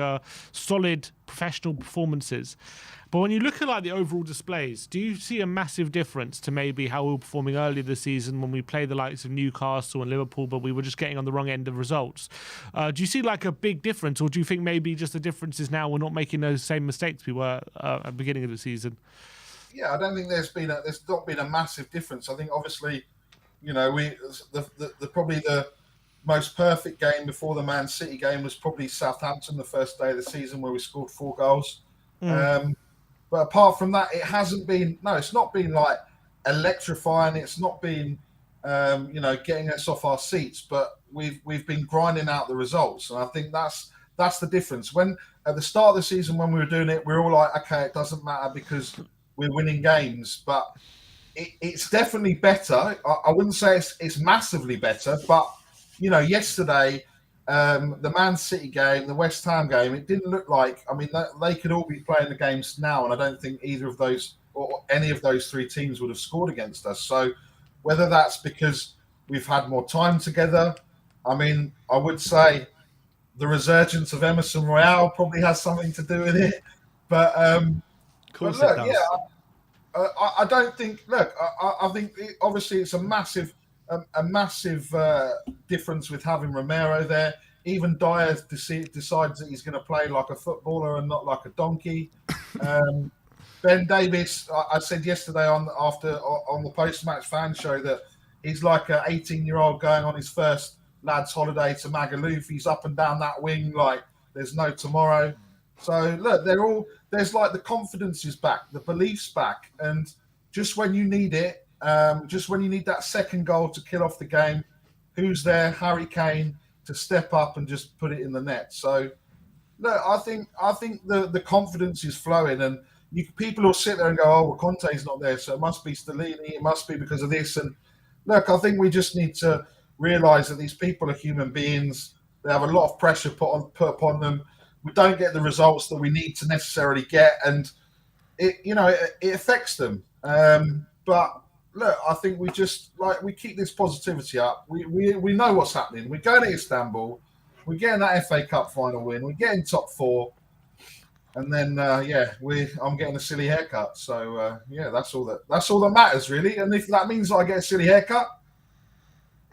solid professional performances. But when you look at like the overall displays, do you see a massive difference to maybe how we were performing earlier this season when we played the likes of Newcastle and Liverpool, but we were just getting on the wrong end of results? Do you see like a big difference, or do you think maybe just the difference is now we're not making those same mistakes we were at the beginning of the season? Yeah, I don't think there's not been a massive difference. I think obviously, you know, probably the most perfect game before the Man City game was probably Southampton, the first day of the season, where we scored 4 goals. But apart from that, it hasn't been. No, it's not been like electrifying. It's not been, you know, getting us off our seats. But we've been grinding out the results, and I think that's the difference. When at the start of the season, when we were doing it, we were all like, okay, it doesn't matter because we're winning games. But it's definitely better. I wouldn't say it's massively better, but you know, yesterday, the Man City game, the West Ham game, it didn't look like. I mean, they could all be playing the games now, and I don't think either of those or any of those 3 teams would have scored against us. So, whether that's because we've had more time together, I mean, I would say the resurgence of Emerson Royale probably has something to do with it. But, Course but look, it does. yeah, I don't think. Look, I think obviously it's a massive difference with having Romero there. Even Dyer decides that he's going to play like a footballer and not like a donkey. Ben Davis, I said yesterday on the post-match fan show that he's like an 18-year-old going on his first lads' holiday to Magaluf. He's up and down that wing like there's no tomorrow. So look, there's like the confidence is back, the belief's back, and just when you need it, just when you need that second goal to kill off the game, who's there? Harry Kane to step up and just put it in the net. So look, I think the confidence is flowing, and people will sit there and go, "Oh, well, Conte's not there, so it must be Stellini. It must be because of this." And look, I think we just need to realise that these people are human beings. They have a lot of pressure put upon them. We don't get the results that we need to necessarily get, and it affects them. But look, I think we just we keep this positivity up. We know what's happening. We're going to Istanbul. We're getting that FA Cup final win. We're getting top 4, and then I'm getting a silly haircut. So that's all that matters really. And if that means that I get a silly haircut,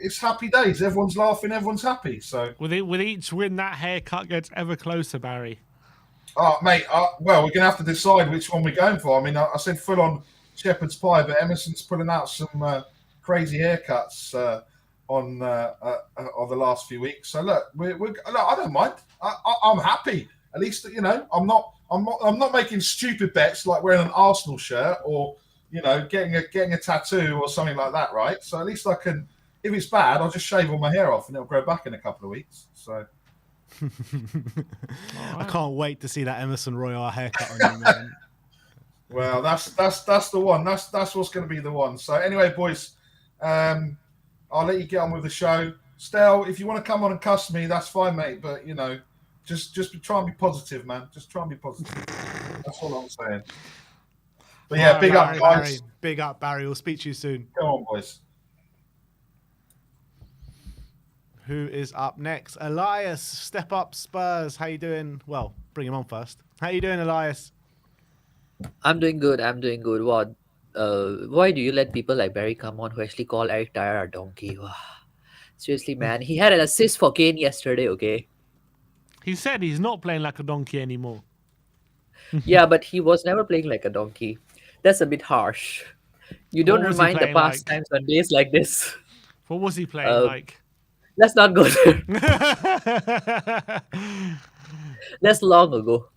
it's happy days. Everyone's laughing. Everyone's happy. So With each win, that haircut gets ever closer, Barry. Oh, mate. Well, we're gonna have to decide which one we're going for. I mean, I said full on shepherd's pie, but Emerson's pulling out some crazy haircuts on the last few weeks. So look, look, I don't mind. I'm happy. At least I'm not making stupid bets like wearing an Arsenal shirt or getting a tattoo or something like that, right? So at least I can. If it's bad, I'll just shave all my hair off and it'll grow back in a couple of weeks. So. I can't wait to see that Emerson Royale haircut on you, man. Well, that's the one. That's what's going to be the one. So anyway, boys, I'll let you get on with the show. Stel, if you want to come on and cuss me, that's fine, mate. But you know, just try and be positive, man. Just try and be positive. That's all I'm saying. But yeah, All big right, up, Barry. guys. Big up, Barry. We'll speak to you soon. Come on, boys. Who is up next? Elias, step up Spurs. How you doing? Well, bring him on first. How you doing, Elias? I'm doing good. I'm doing good. What? Why do you let people like Barry come on who actually call Eric Dyer a donkey? Wow. Seriously, man. He had an assist for Kane yesterday, okay? He said he's not playing like a donkey anymore. Yeah, but he was never playing like a donkey. That's a bit harsh. You don't What was he remind the playing past like? times on days like this. What was he playing Uh, like? Let's not go there. That's long ago.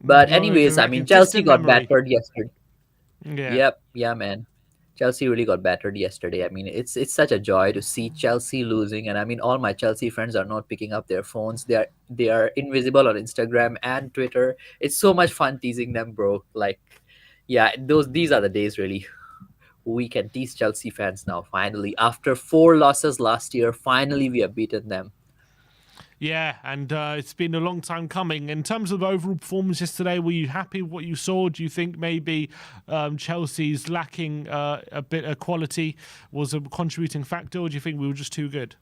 But anyways, I mean, Chelsea Distant got memory. battered yesterday. Yeah. Yep, yeah, man. Chelsea really got battered yesterday. I mean, it's such a joy to see Chelsea losing, and I mean, all my Chelsea friends are not picking up their phones. They are invisible on Instagram and Twitter. It's so much fun teasing them, bro. Like, yeah, these are the days really. We can tease Chelsea fans now. Finally, after 4 losses last year, finally we have beaten them. Yeah, and it's been a long time coming. In terms of overall performance yesterday, were you happy with what you saw? Do you think maybe Chelsea's lacking a bit of quality was a contributing factor, or do you think we were just too good?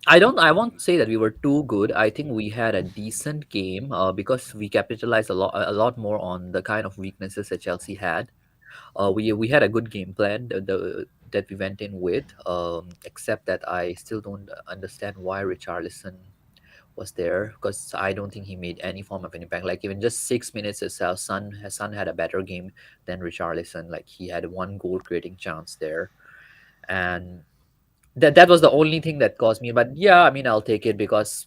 I won't say that we were too good. I think we had a decent game because we capitalized a lot more on the kind of weaknesses that Chelsea had. We had a good game plan that we went in with, except that I still don't understand why Richarlison was there, because I don't think he made any form of an impact. Like even just 6 minutes itself, Son had a better game than Richarlison. Like he had one goal creating chance there, and that was the only thing that caused me. But yeah, I mean, I'll take it because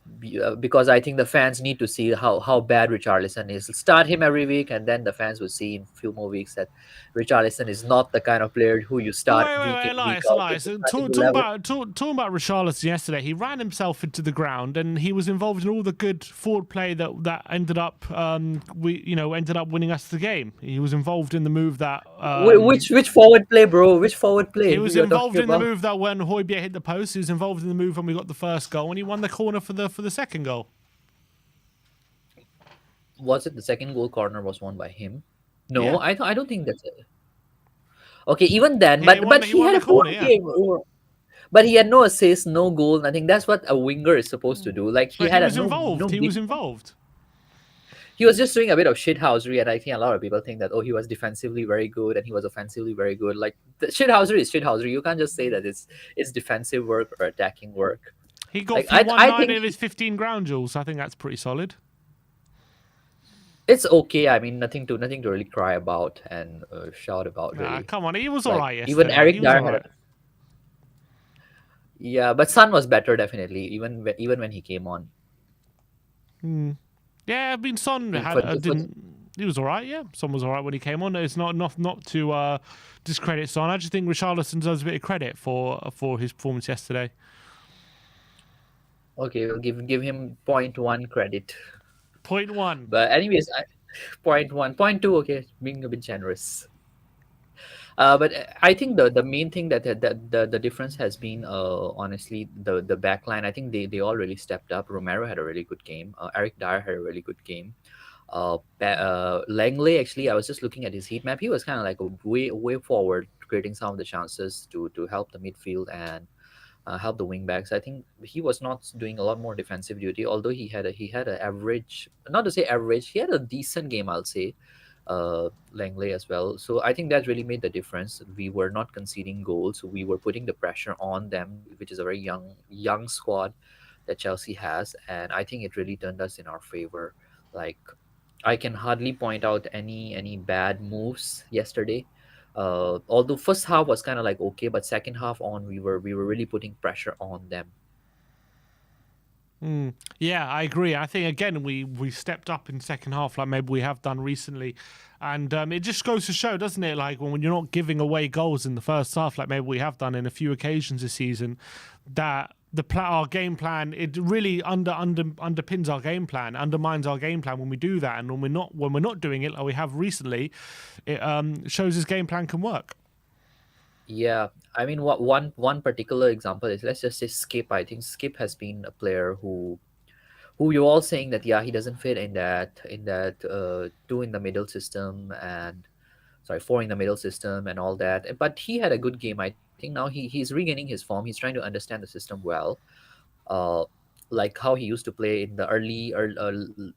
I think the fans need to see how bad Richarlison is. Start him every week, and then the fans will see in a few more weeks that Richarlison is not the kind of player who you start week in, week out in Elias. the starting Talking 11. about Richarlison yesterday, he ran himself into the ground, and he was involved in all the good forward play that ended up ended up winning us the game. He was involved in the move that Which forward play, bro? Which forward play? he was you're involved talking in the about? move that when Højbjerg hit the post. He was involved in the move when we got the first goal, and he won the corner for the second goal. Was it the second goal corner was won by him? No, Yeah. I don't think that's it. Okay, even then, Yeah, but he he won had the a poor corner, yeah. game. But he had no assist, no goal, nothing. That's what a winger is supposed to do. Like he But had he was no involved. He big- was involved. He was just doing a bit of shithousery, and I think a lot of people think that he was defensively very good and he was offensively very good. Like the shithousery is shithousery. You can't just say that it's defensive work or attacking work. He got Like, through I 9 think of his 15 ground duels. I think that's pretty solid. it's okay. I mean, nothing to really cry about and shout about. Nah, Really, come on, he was Like, all right even yesterday. Eric He was Dyer all had right. yeah, but Son was better definitely. Even when he came on. Yeah, I mean, Son For- had, for- didn't. He was all right. Yeah, Son was all right when he came on. It's not to discredit Son. I just think Richarlison deserves a bit of credit for his performance yesterday. Okay, we'll give him 0.1 credit. Point one. But anyways, 0.1, 0.2. Okay, being a bit generous. But I think the main thing that the difference has been honestly the back line. I think they all really stepped up. Romero had a really good game. Eric Dyer had a really good game. Langley, actually, I was just looking at his heat map. He was kind of like way forward, creating some of the chances to help the midfield and help the wing backs. I think he was not doing a lot more defensive duty, although he had a average, not to say average, he had a decent game, I'll say. Langley as well. So I think that really made the difference. We were not conceding goals. We were putting the pressure on them, which is a very young squad that Chelsea has, and I think it really turned us in our favor. Like, I can hardly point out any bad moves yesterday. Although first half was kind of like okay, but second half on we were really putting pressure on them. Yeah, I agree. I think again we stepped up in second half like maybe we have done recently, and it just goes to show, doesn't it? Like when you're not giving away goals in the first half like maybe we have done in a few occasions this season, that our game plan, it really underpins our game plan, undermines our game plan when we do that, and when we're not doing it like we have recently, it shows his game plan can work. Yeah, I mean, what one particular example is, let's just say Skip. I think Skip has been a player who you're all saying that, yeah, he doesn't fit in that two in the middle system, and sorry, four in the middle system and all that. But he had a good game. I think now he's regaining his form. He's trying to understand the system well. uh, like how he used to play in the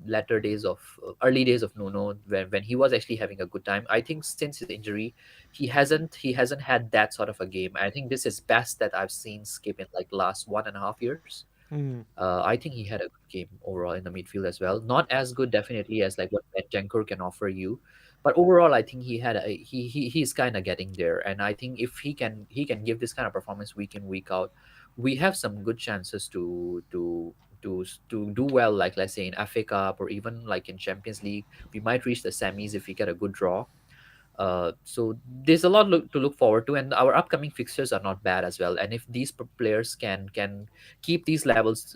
latter days of early days of Nuno, when he was actually having a good time. I think since his injury, he hasn't had that sort of a game. I think this is best that I've seen Skip in like last 1.5 years. Mm. I think he had a good game overall in the midfield as well. Not as good, definitely, as like what Bentancur can offer you, but overall, I think he's kind of getting there. And I think if he can give this kind of performance week in week out, we have some good chances to do well. Like, let's say in FA Cup, or even like in Champions League, we might reach the semis if we get a good draw. So there's a lot to look forward to, and our upcoming fixtures are not bad as well. And if these players can keep these levels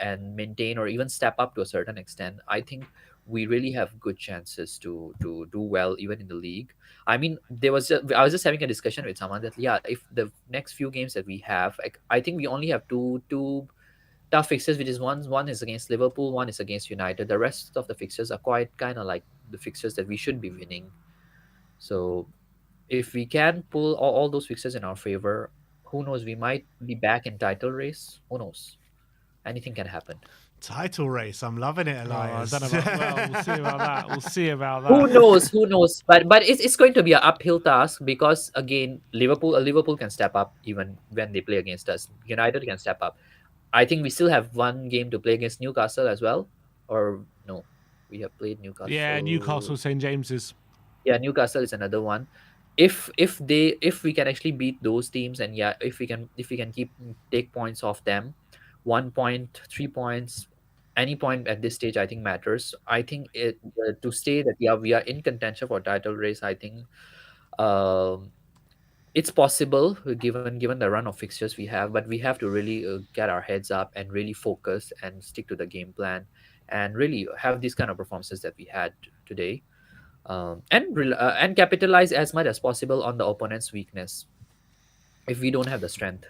and maintain or even step up to a certain extent, I think we really have good chances to do well even in the league. I mean, I was just having a discussion with someone that, yeah, if the next few games that we have, like, I think we only have two tough fixtures, which is one is against Liverpool, one is against United. The rest of the fixtures are quite kind of like the fixtures that we should be winning. So if we can pull all those fixtures in our favor, who knows? We might be back in title race. Who knows? Anything can happen. Title race. I'm loving it, Oh, I Elias. don't know about, well, we'll see about that. We'll see about Who that. knows? Who knows? But it's going to be an uphill task, because again, Liverpool can step up even when they play against us. United can step up. I think we still have one game to play against Newcastle as well, or no? We have played Yeah, Newcastle. Newcastle, St James's. Yeah, Newcastle is another one. If we can actually beat those teams, and yeah, if we can take points off them, 1 point, 3 points, any point at this stage, I think matters. I think to say that, yeah, we are in contention for title race. I think um, it's possible, given the run of fixtures we have, but we have to really get our heads up and really focus and stick to the game plan, and really have these kind of performances that we had today, and capitalize as much as possible on the opponent's weakness if we don't have the strength.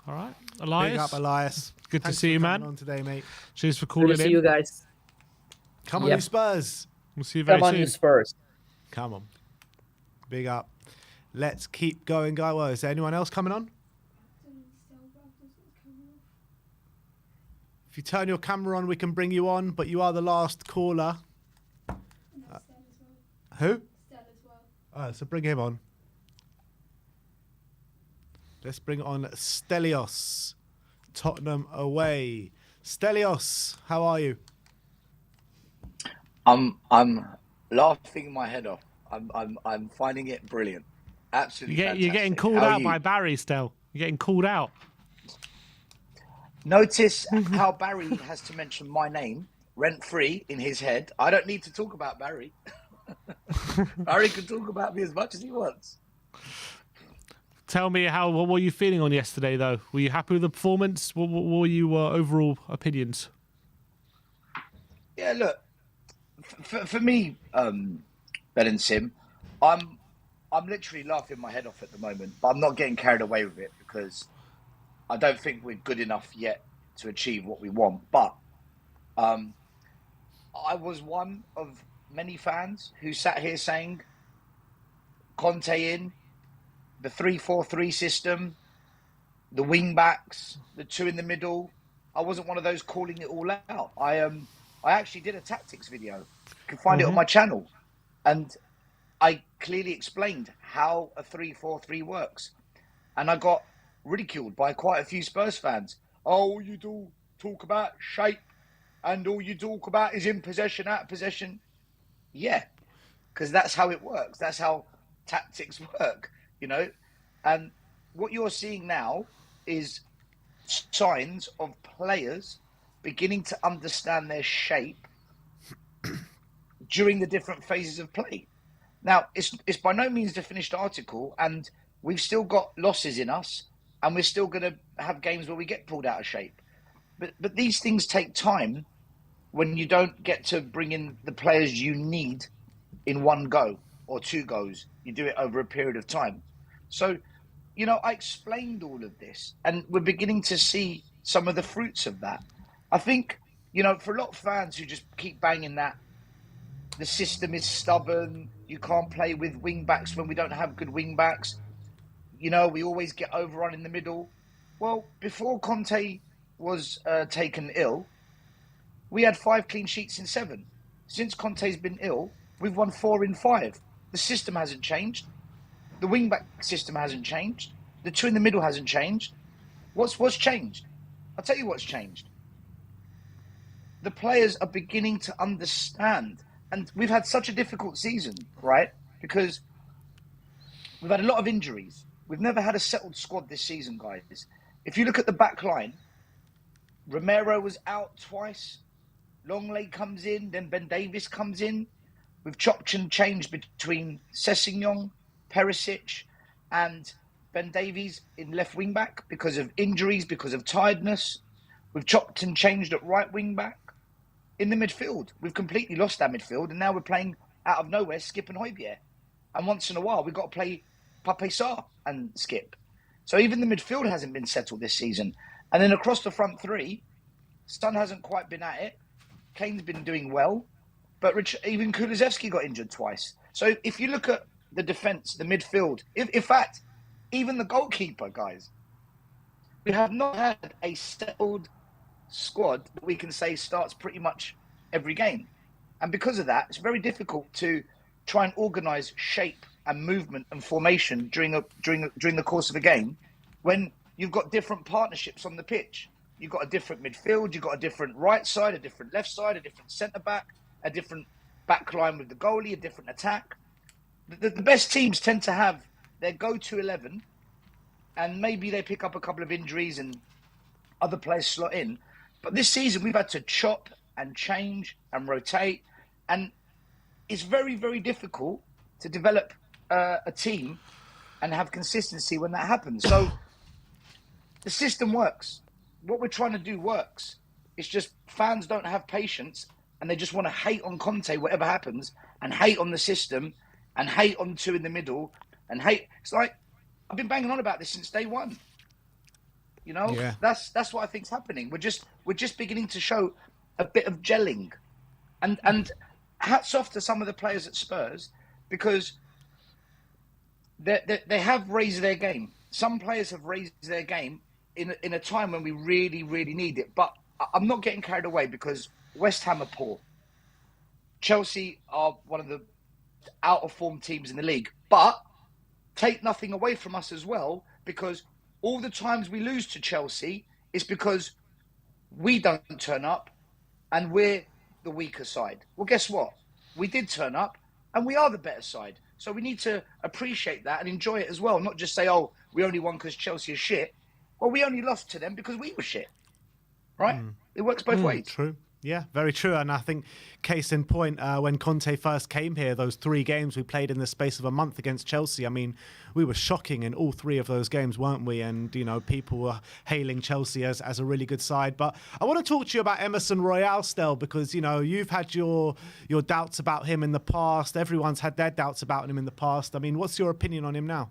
All right, Big up, Elias. Elias. Good to Thanks see for you, coming man. on today, mate. Cheers for Good calling to see you in. guys. Come on, Yep. you Spurs. We'll see you very Come on, you soon. Spurs. Come on. Big up. Let's keep going, guys. Well, is there anyone else coming on? If you turn your camera on, we can bring you on, but you are the last caller. Who? Oh, so bring him on. Let's bring on Stellios. Tottenham away. Stellios, how are you? I'm laughing my head off. I'm finding it brilliant. Absolutely You're getting fantastic. called How are out you? by Barry still. You're getting called out. Notice how Barry has to mention my name rent free in his head. I don't need to talk about Barry. Barry can talk about me as much as he wants. Tell me what were you feeling on yesterday, though? Were you happy with the performance? What were your overall opinions? Yeah, look, for me, Ben and Sim, I'm literally laughing my head off at the moment, but I'm not getting carried away with it, because I don't think we're good enough yet to achieve what we want. But I was one of many fans who sat here saying Conte in, the 3-4-3 system, the wing backs, the two in the middle. I wasn't one of those calling it all out. I actually did a tactics video. You can find it on my channel. And I clearly explained how a 3-4-3 works. And I got ridiculed by quite a few Spurs fans. Oh, all you do talk about shape, and all you talk about is in possession, out of possession. Yeah, because that's how it works. That's how tactics work, you know. And what you're seeing now is signs of players beginning to understand their shape during the different phases of play. Now, it's by no means the finished article, and we've still got losses in us, and we're still going to have games where we get pulled out of shape. But these things take time when you don't get to bring in the players you need in one go. or 2 goals. You do it over a period of time. So, I explained all of this, and we're beginning to see some of the fruits of that. I think, for a lot of fans who just keep banging that the system is stubborn, you can't play with wing backs when we don't have good wing backs, we always get overrun in the middle. Well, before Conte was taken ill, we had 5 clean sheets in 7. Since Conte's been ill, we've won 4 in 5. The system hasn't changed. The wing-back system hasn't changed. The 2 in the middle hasn't changed. What's changed? I'll tell you what's changed. The players are beginning to understand. And we've had such a difficult season, right? Because we've had a lot of injuries. We've never had a settled squad this season, guys. If you look at the back line, Romero was out twice. Longley comes in, then Ben Davies comes in. We've chopped and changed between Sessegnon, Perisic, and Ben Davies in left wing back because of injuries, because of tiredness. We've chopped and changed at right wing back. In the midfield, we've completely lost our midfield, and now we're playing out of nowhere Skip and Højbjerg. And once in a while, we've got to play Pape Sarr and Skip. So even the midfield hasn't been settled this season. And then across the front 3, Son hasn't quite been at it. Kane's been doing well. But even Kulusevski got injured twice. So if you look at the defence, the midfield, in fact, even the goalkeeper, guys, we have not had a settled squad that we can say starts pretty much every game. And because of that, it's very difficult to try and organise shape and movement and formation during the course of a game when you've got different partnerships on the pitch. You've got a different midfield, you've got a different right side, a different left side, a different centre-back, a different back line with the goalie, a different attack. The best teams tend to have their go-to 11, and maybe they pick up a couple of injuries and other players slot in. But this season, we've had to chop and change and rotate, and it's very, very difficult to develop a team and have consistency when that happens. So the system works. What we're trying to do works. It's just fans don't have patience, and they just want to hate on Conte, whatever happens, and hate on the system, and hate on 2 in the middle, and hate. It's like, I've been banging on about this since day one. Yeah. That's what I think's happening. We're just beginning to show a bit of gelling, and hats off to some of the players at Spurs, because they have raised their game. Some players have raised their game in a time when we really, really need it. But I'm not getting carried away because West Ham are poor. Chelsea are one of the out of form teams in the league. But take nothing away from us as well, because all the times we lose to Chelsea is because we don't turn up and we're the weaker side. Well, guess what? We did turn up and we are the better side. So we need to appreciate that and enjoy it as well. Not just say, oh, we only won because Chelsea is shit. Well, we only lost to them because we were shit. Right? It works both ways. True. Yeah, very true. And I think case in point, when Conte first came here, those 3 games we played in the space of a month against Chelsea, I mean, we were shocking in all 3 of those games, weren't we? And, people were hailing Chelsea as a really good side. But I want to talk to you about Emerson Royal, Stel, because, you've had your doubts about him in the past. Everyone's had their doubts about him in the past. I mean, what's your opinion on him now?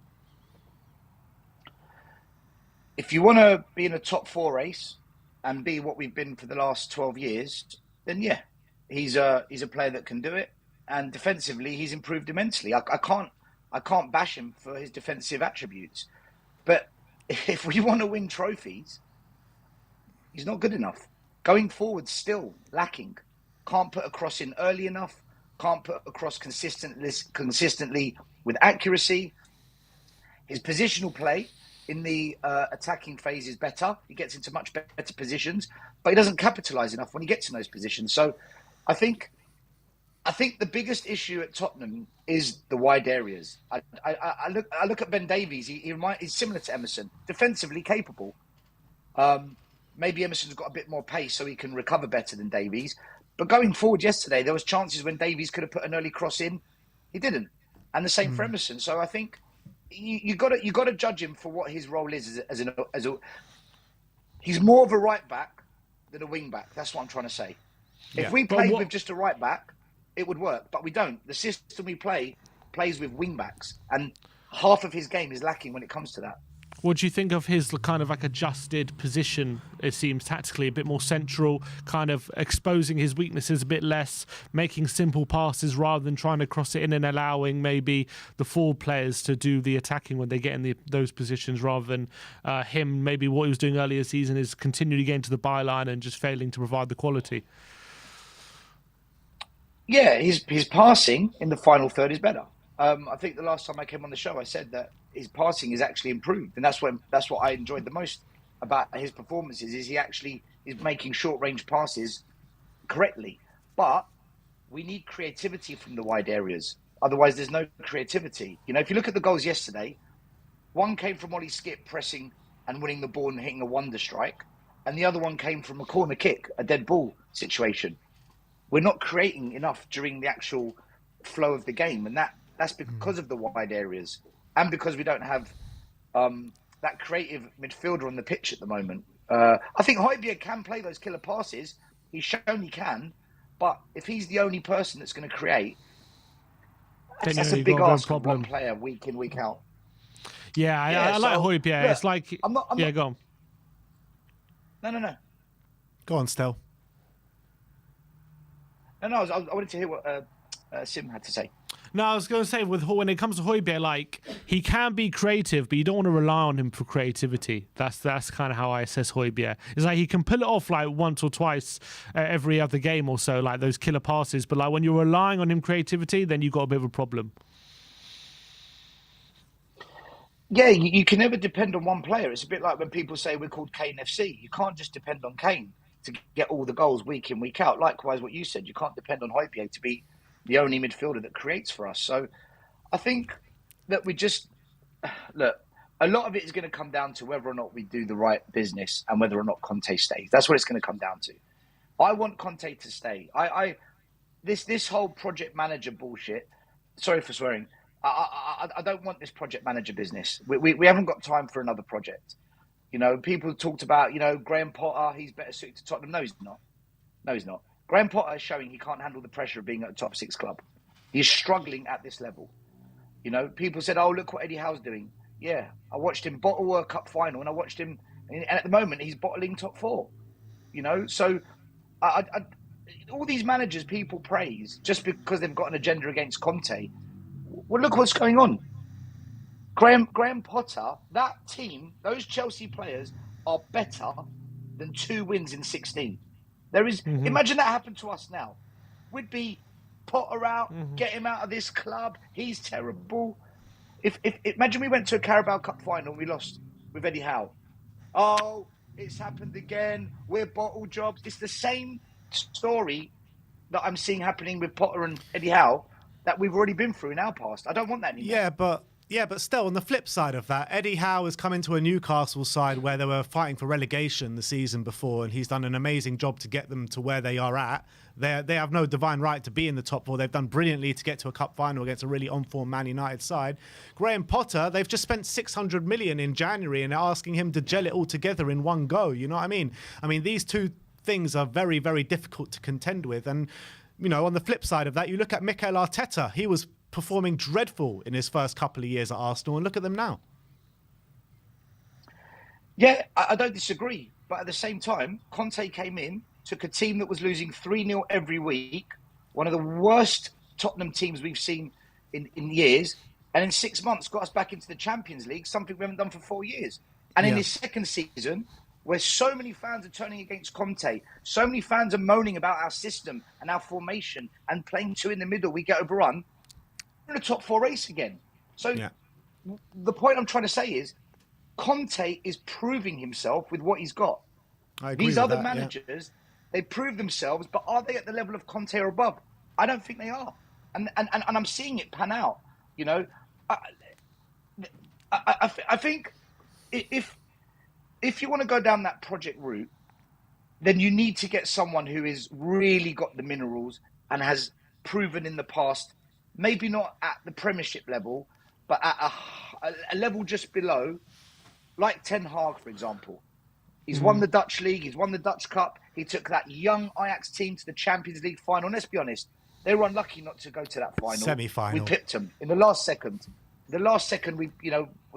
If you want to be in a top 4 race and be what we've been for the last 12 years, then yeah, he's a player that can do it. And defensively, he's improved immensely. I can't bash him for his defensive attributes. But if we want to win trophies, he's not good enough. Going forward, still lacking. Can't put a cross in early enough. Can't put a cross consistently with accuracy. His positional play in the attacking phase is better. He gets into much better positions, but he doesn't capitalise enough when he gets in those positions. So I think the biggest issue at Tottenham is the wide areas. I look at Ben Davies. He's similar to Emerson, defensively capable. Maybe Emerson's got a bit more pace, so he can recover better than Davies. But going forward yesterday, there was chances when Davies could have put an early cross in. He didn't, and the same for Emerson. So I think you got to judge him for what his role is as a. He's more of a right back than a wing back. That's what I'm trying to say. Yeah. If we played with just a right back, it would work, but we don't. The system we play plays with wing backs, and half of his game is lacking when it comes to that. What do you think of his kind of like adjusted position? It seems tactically a bit more central, kind of exposing his weaknesses a bit less, making simple passes rather than trying to cross it in and allowing maybe the forward players to do the attacking when they get in those positions, rather than him, maybe what he was doing earlier this season is continually getting to the byline and just failing to provide the quality. Yeah, his passing in the final third is better. I think the last time I came on the show, I said that his passing is actually improved, and that's what I enjoyed the most about his performances. Is he actually is making short range passes correctly? But we need creativity from the wide areas. Otherwise, there's no creativity. You know, if you look at the goals yesterday, one came from Ollie Skip pressing and winning the ball and hitting a wonder strike, and the other one came from a corner kick, a dead ball situation. We're not creating enough during the actual flow of the game, and that's because of the wide areas and because we don't have that creative midfielder on the pitch at the moment. I think Højbjerg can play those killer passes. He's shown he can, but if he's the only person that's going to create, that's a big ask for one player week in, week out. Yeah, I like Højbjerg. It's like... I'm not, go on. No. Go on, Stel. No, I wanted to hear what Sim had to say. No, I was going to say, when it comes to Højbjerg, like, he can be creative, but you don't want to rely on him for creativity. That's kind of how I assess Højbjerg. It's like he can pull it off like once or twice every other game or so, like those killer passes. But like when you're relying on him creativity, then you've got a bit of a problem. Yeah, you can never depend on one player. It's a bit like when people say we're called Kane FC. You can't just depend on Kane to get all the goals week in, week out. Likewise, what you said, you can't depend on Højbjerg to be the only midfielder that creates for us. So I think that we just, look, a lot of it is going to come down to whether or not we do the right business and whether or not Conte stays. That's what it's going to come down to. I want Conte to stay. This whole project manager bullshit, sorry for swearing, I don't want this project manager business. We haven't got time for another project. You know, people talked about, Graham Potter, he's better suited to Tottenham. No, he's not. No, he's not. Graham Potter is showing he can't handle the pressure of being at a top six club. He's struggling at this level. You know, people said, oh, look what Eddie Howe's doing. Yeah, I watched him bottle a cup final, and I watched him, and at the moment, he's bottling top four. You know, so all these managers people praise just because they've got an agenda against Conte. Well, look what's going on. Graham Potter, that team, those Chelsea players are better than 2 wins in 16. There is, imagine that happened to us now. We'd be Potter out, get him out of this club. He's terrible. If imagine we went to a Carabao Cup final and we lost with Eddie Howe. Oh, it's happened again. We're bottle jobs. It's the same story that I'm seeing happening with Potter and Eddie Howe that we've already been through in our past. I don't want that anymore. Yeah, but still, on the flip side of that, Eddie Howe has come into a Newcastle side where they were fighting for relegation the season before, and he's done an amazing job to get them to where they are at. They have no divine right to be in the top four. They've done brilliantly to get to a cup final against a really on-form Man United side. Graham Potter, they've just spent 600 million in January and they're asking him to gel it all together in one go. You know what I mean? I mean, these two things are very, very difficult to contend with. And, on the flip side of that, you look at Mikel Arteta. He was performing dreadful in his first couple of years at Arsenal, and look at them now. Yeah, I don't disagree. But at the same time, Conte came in, took a team that was losing 3-0 every week, one of the worst Tottenham teams we've seen in years, and in 6 months got us back into the Champions League, something we haven't done for 4 years. And in his second season, where so many fans are turning against Conte, so many fans are moaning about our system and our formation and playing 2 in the middle, we get overrun, we're in a top 4 race again. So the point I'm trying to say is Conte is proving himself with what he's got. These other managers, they prove themselves, but are they at the level of Conte or above? I don't think they are. And I'm seeing it pan out. I think if you want to go down that project route, then you need to get someone who has really got the minerals and has proven in the past, maybe not at the Premiership level, but at a level just below, like Ten Hag, for example. He's won the Dutch League, he's won the Dutch Cup, he took that young Ajax team to the Champions League final. And let's be honest, They were unlucky not to go to that final. Semi-final. We pipped them in the last second. The last second, we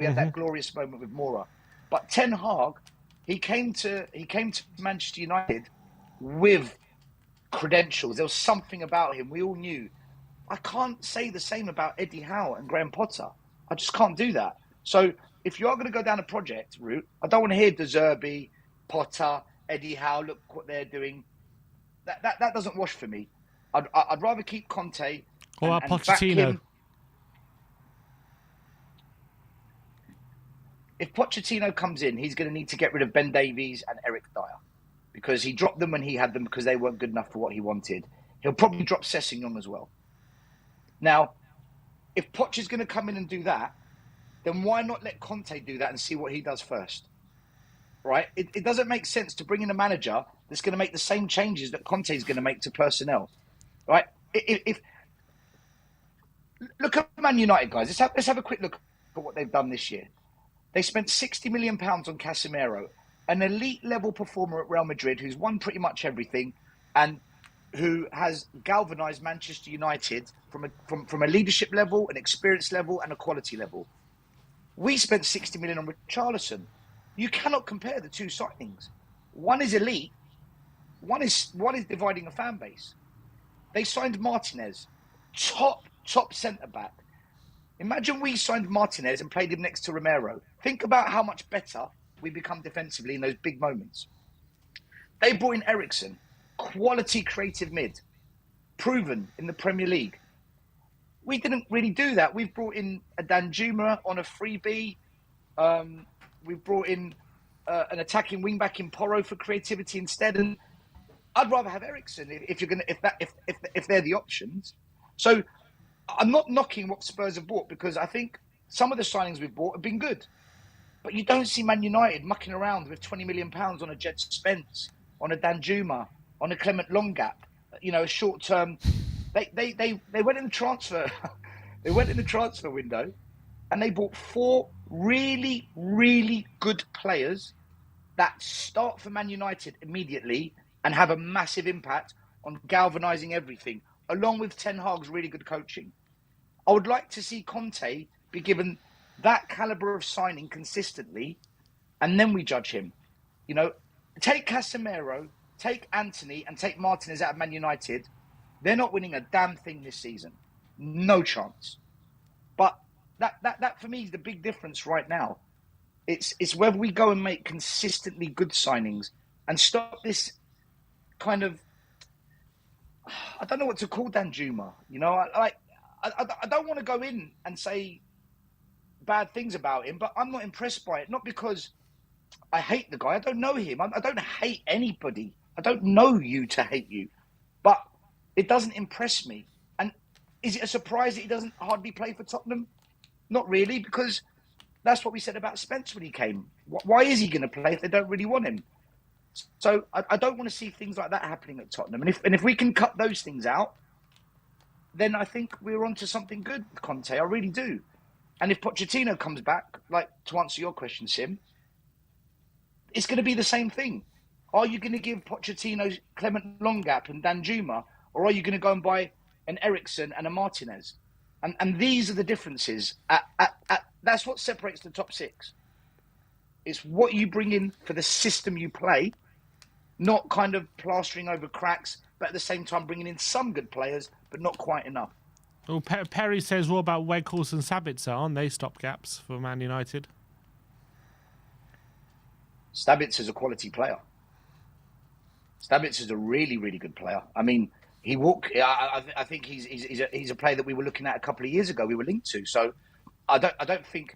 had that glorious moment with Mora. But Ten Hag, he came to Manchester United with credentials. There was something about him we all knew. I can't say the same about Eddie Howe and Graham Potter. I just can't do that. So if you are going to go down a project route, I don't want to hear De Zerbi, Potter, Eddie Howe, look what they're doing. That doesn't wash for me. I'd rather keep Conte. Or and back Pochettino. him. If Pochettino comes in, he's going to need to get rid of Ben Davies and Eric Dyer because he dropped them when he had them because they weren't good enough for what he wanted. He'll probably drop Sessegnon as well. Now, if Poch is going to come in and do that, then why not let Conte do that and see what he does first? Right? It doesn't make sense to bring in a manager that's going to make the same changes that Conte is going to make to personnel. Right? If look at Man United, guys. Let's have a quick look at what they've done this year. They spent £60 million on Casemiro, an elite level performer at Real Madrid who's won pretty much everything and who has galvanised Manchester United from a leadership level, an experience level, and a quality level. We spent £60 million on Richarlison. You cannot compare the two signings. One is elite, one is dividing a fan base. They signed Martinez, top centre back. Imagine we signed Martinez and played him next to Romero. Think about how much better we become defensively in those big moments. They brought in Eriksen, quality creative mid, proven in the Premier League. We didn't really do that. We've brought in a Danjuma on a freebie. We've brought in an attacking wing back in Porro for creativity instead. And I'd rather have Eriksen if they're the options. So I'm not knocking what Spurs have bought because I think some of the signings we've bought have been good. But you don't see Man United mucking around with £20 million on a Jed Spence, on a Danjuma, on a Clement Longap, a short term. They went in the transfer. They went in the transfer window, and they bought 4 really, really good players that start for Man United immediately and have a massive impact on galvanising everything, along with Ten Hag's really good coaching. I would like to see Conte be given that calibre of signing consistently, and then we judge him. Take Casemiro, take Anthony, and take Martinez out of Man United. They're not winning a damn thing this season. No chance. But that for me is the big difference right now. It's whether we go and make consistently good signings and stop this kind of, I don't know what to call Danjuma. I don't want to go in and say bad things about him, but I'm not impressed by it. Not because I hate the guy. I don't know him. I don't hate anybody. I don't know you to hate you. But it doesn't impress me. And is it a surprise that he doesn't hardly play for Tottenham? Not really, because that's what we said about Spence when he came. Why is he going to play if they don't really want him? So I don't want to see things like that happening at Tottenham. And if we can cut those things out, then I think we're onto something good with Conte. I really do. And if Pochettino comes back, like to answer your question, Sim, it's going to be the same thing. Are you going to give Pochettino Clement Longap and Danjuma, or are you going to go and buy an Eriksen and a Martinez? And these are the differences. That's what separates the top 6. It's what you bring in for the system you play, not kind of plastering over cracks, but at the same time bringing in some good players, but not quite enough. Well, Perry says, what about Weghorst and Sabitzer? Aren't they stopgaps for Man United? Sabitzer is a quality player. Sabitzer is a really, really good player. I mean, I think he's a player that we were looking at a couple of years ago. We were linked to. So I don't think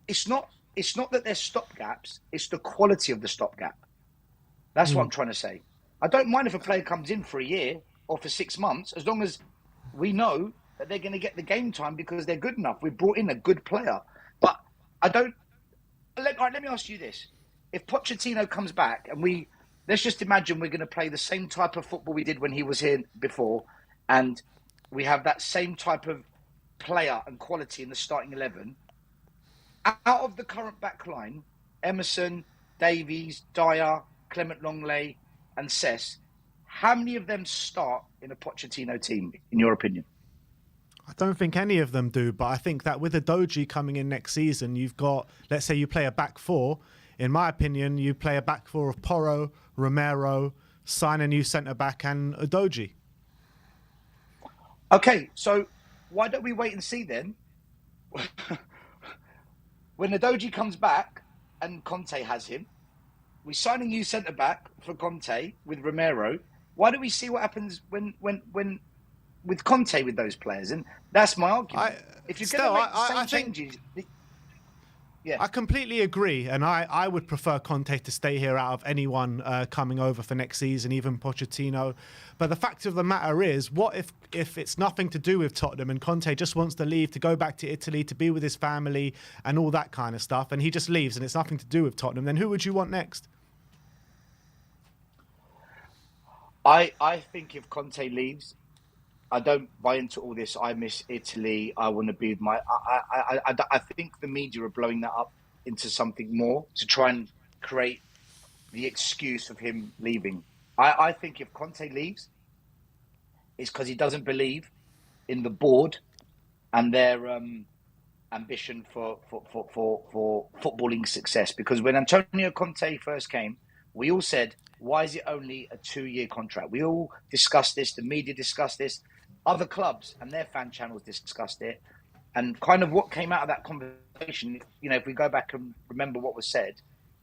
it's not that they're stopgaps. It's the quality of the stopgap. That's what I'm trying to say. I don't mind if a player comes in for a year or for 6 months, as long as we know that they're going to get the game time because they're good enough. We brought in a good player, but I don't. Let me ask you this: if Pochettino comes back and let's just imagine we're going to play the same type of football we did when he was here before, and we have that same type of player and quality in the starting 11. Out of the current back line, Emerson, Davies, Dyer, Clement Longley, and Cess, how many of them start in a Pochettino team, in your opinion? I don't think any of them do, but I think that with Udogie coming in next season, you've got, let's say you play a back four. In my opinion, you play a back four of Porro, Romero, sign a new centre-back and Udogie. Okay, so why don't we wait and see then? When Udogie comes back and Conte has him, we sign a new centre-back for Conte with Romero. Why don't we see what happens when with Conte with those players? And that's my argument. If you're going to make the same changes... Yeah. I completely agree, and I would prefer Conte to stay here out of anyone coming over for next season, even Pochettino. But the fact of the matter is, what if it's nothing to do with Tottenham and Conte just wants to leave, to go back to Italy, to be with his family and all that kind of stuff, and he just leaves and it's nothing to do with Tottenham, then who would you want next? I think if Conte leaves, I don't buy into all this. I miss Italy. I want to be with my. I think the media are blowing that up into something more to try and create the excuse of him leaving. I think if Conte leaves, it's because he doesn't believe in the board and their ambition for footballing success. Because when Antonio Conte first came, we all said, "Why is it only a 2-year contract?" We all discussed this. The media discussed this. Other clubs and their fan channels discussed it, and kind of what came out of that conversation, if we go back and remember what was said,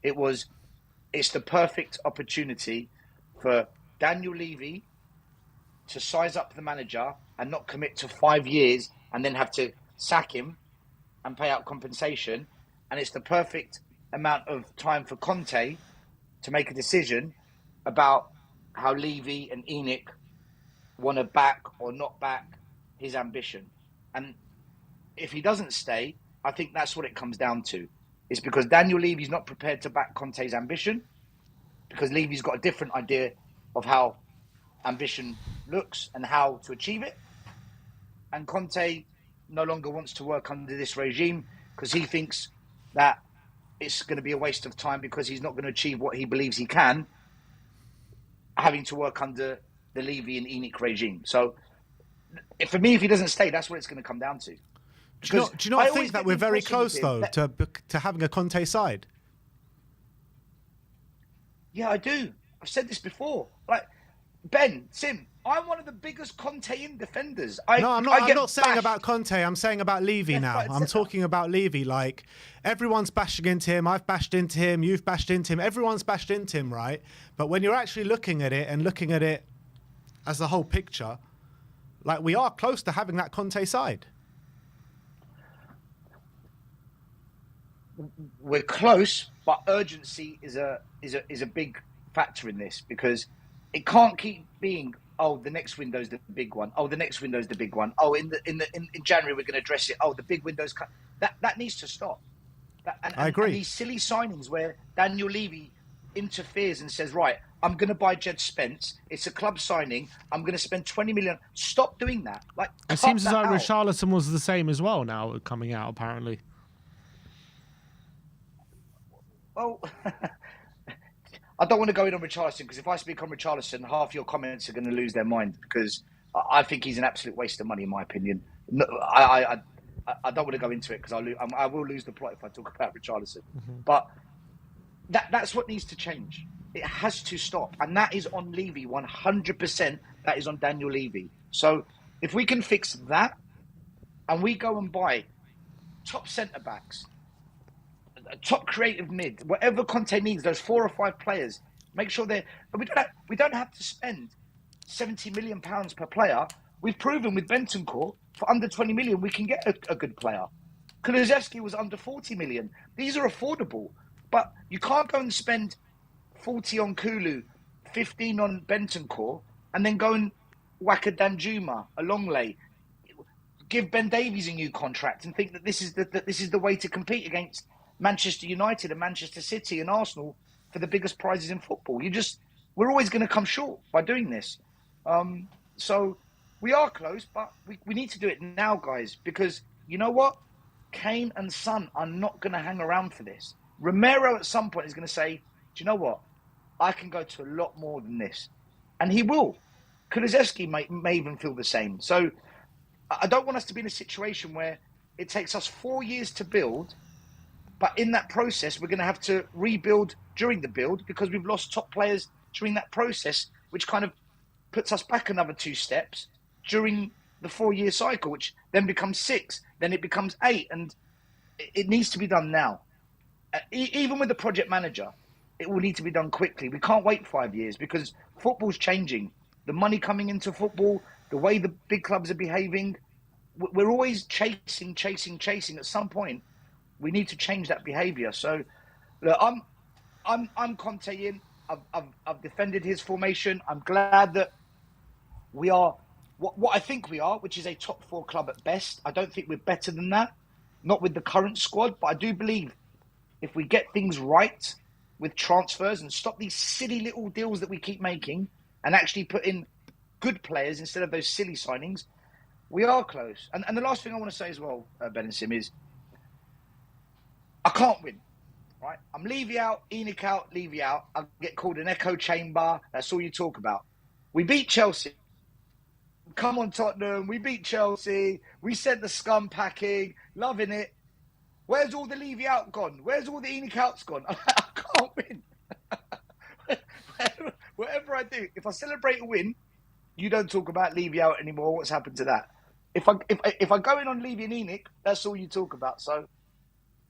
it's the perfect opportunity for Daniel Levy to size up the manager and not commit to 5 years and then have to sack him and pay out compensation. And it's the perfect amount of time for Conte to make a decision about how Levy and ENIC want to back or not back his ambition. And if he doesn't stay, I think that's what it comes down to. It's because Daniel Levy's not prepared to back Conte's ambition, because Levy's got a different idea of how ambition looks and how to achieve it. And Conte no longer wants to work under this regime because he thinks that it's going to be a waste of time because he's not going to achieve what he believes he can, having to work under the Levy and ENIC regime. So, for me, if he doesn't stay, that's what it's going to come down to. Do you not think that we're very close, though, to having a Conte side? Yeah, I do. I've said this before. Like, Ben, Sim, I'm one of the biggest Conte-in defenders. No, I'm not saying about Conte. I'm saying about Levy now. I'm talking about Levy. Like, everyone's bashing into him. I've bashed into him. You've bashed into him. Everyone's bashed into him, right? But when you're actually looking at it as the whole picture, like, we are close to having that Conte side. We're close, but urgency is a big factor in this, because it can't keep being, oh, the next window's the big one. Oh, the next window's the big one. Oh, in January we're going to address it. Oh, the big window's that needs to stop. I agree. And these silly signings where Daniel Levy interferes and says, right, I'm going to buy Jed Spence. It's a club signing. I'm going to spend 20 million. Stop doing that. Like, it seems as though Richarlison was the same as well now, coming out, apparently. Well, I don't want to go in on Richarlison, because if I speak on Richarlison, half your comments are going to lose their mind, because I think he's an absolute waste of money, in my opinion. No, I don't want to go into it because I will lose the plot if I talk about Richarlison. Mm-hmm. But that's what needs to change. It has to stop. And that is on Levy, 100%. That is on Daniel Levy. So if we can fix that, and we go and buy top centre-backs, top creative mid, whatever Conte needs, those 4 or 5 players, make sure we don't have to spend £70 million per player. We've proven with Bentancur, for under 20 million, we can get a good player. Kulusevski was under 40 million. These are affordable, but you can't go and spend 40 on Kulu, 15 on Bentancur, and then go and whack a Danjuma, a Longley, give Ben Davies a new contract, and think that this is the way to compete against Manchester United and Manchester City and Arsenal for the biggest prizes in football. We're always going to come short by doing this. So we are close, but we need to do it now, guys, because you know what? Kane and Son are not going to hang around for this. Romero at some point is going to say, do you know what? I can go to a lot more than this. And he will. Kulusevski may even feel the same. So I don't want us to be in a situation where it takes us 4 years to build, but in that process, we're going to have to rebuild during the build because we've lost top players during that process, which kind of puts us back another 2 steps during the 4-year cycle, which then becomes 6, then it becomes 8. And it needs to be done now. Even with the project manager, it will need to be done quickly. We can't wait 5 years because football's changing. The money coming into football, the way the big clubs are behaving, we're always chasing. At some point, we need to change that behaviour. So, look, I'm Conte in. I've defended his formation. I'm glad that we are what I think we are, which is a top 4 club at best. I don't think we're better than that, not with the current squad, but I do believe if we get things right with transfers and stop these silly little deals that we keep making and actually put in good players instead of those silly signings, we are close. And the last thing I want to say as well, Ben and Sim, is I can't win. Right? I'm Levy out, Enoch out, Levy out. I get called an echo chamber. That's all you talk about. We beat Chelsea. Come on, Tottenham. We beat Chelsea. We sent the scum packing. Loving it. Where's all the Levy out gone? Where's all the Enoch outs gone? I can't win. Whatever I do, if I celebrate a win, you don't talk about Levy out anymore. What's happened to that? If I go in on Levy and Enoch, that's all you talk about. So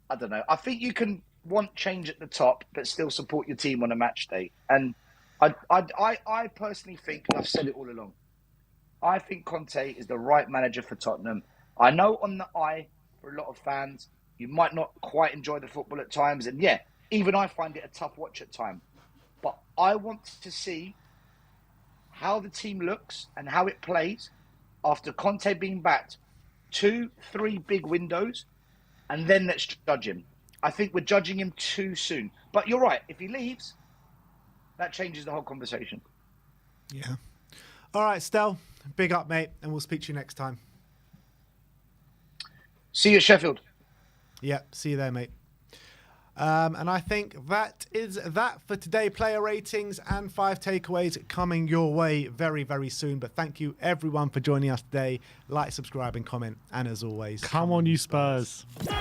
I don't know. I think you can want change at the top, but still support your team on a match day. And I personally think, and I've said it all along, I think Conte is the right manager for Tottenham. I know on the eye, for a lot of fans, you might not quite enjoy the football at times. And yeah, even I find it a tough watch at times. But I want to see how the team looks and how it plays after Conte being backed 2-3 big windows, and then let's judge him. I think we're judging him too soon. But you're right. If he leaves, that changes the whole conversation. Yeah. All right, Stel, big up, mate, and we'll speak to you next time. See you at Sheffield. Yeah, see you there, mate. And I think that is that for today. Player ratings and 5 takeaways coming your way very, very soon. But thank you, everyone, for joining us today. Like, subscribe, and comment. And as always, come on, you Spurs. Spurs.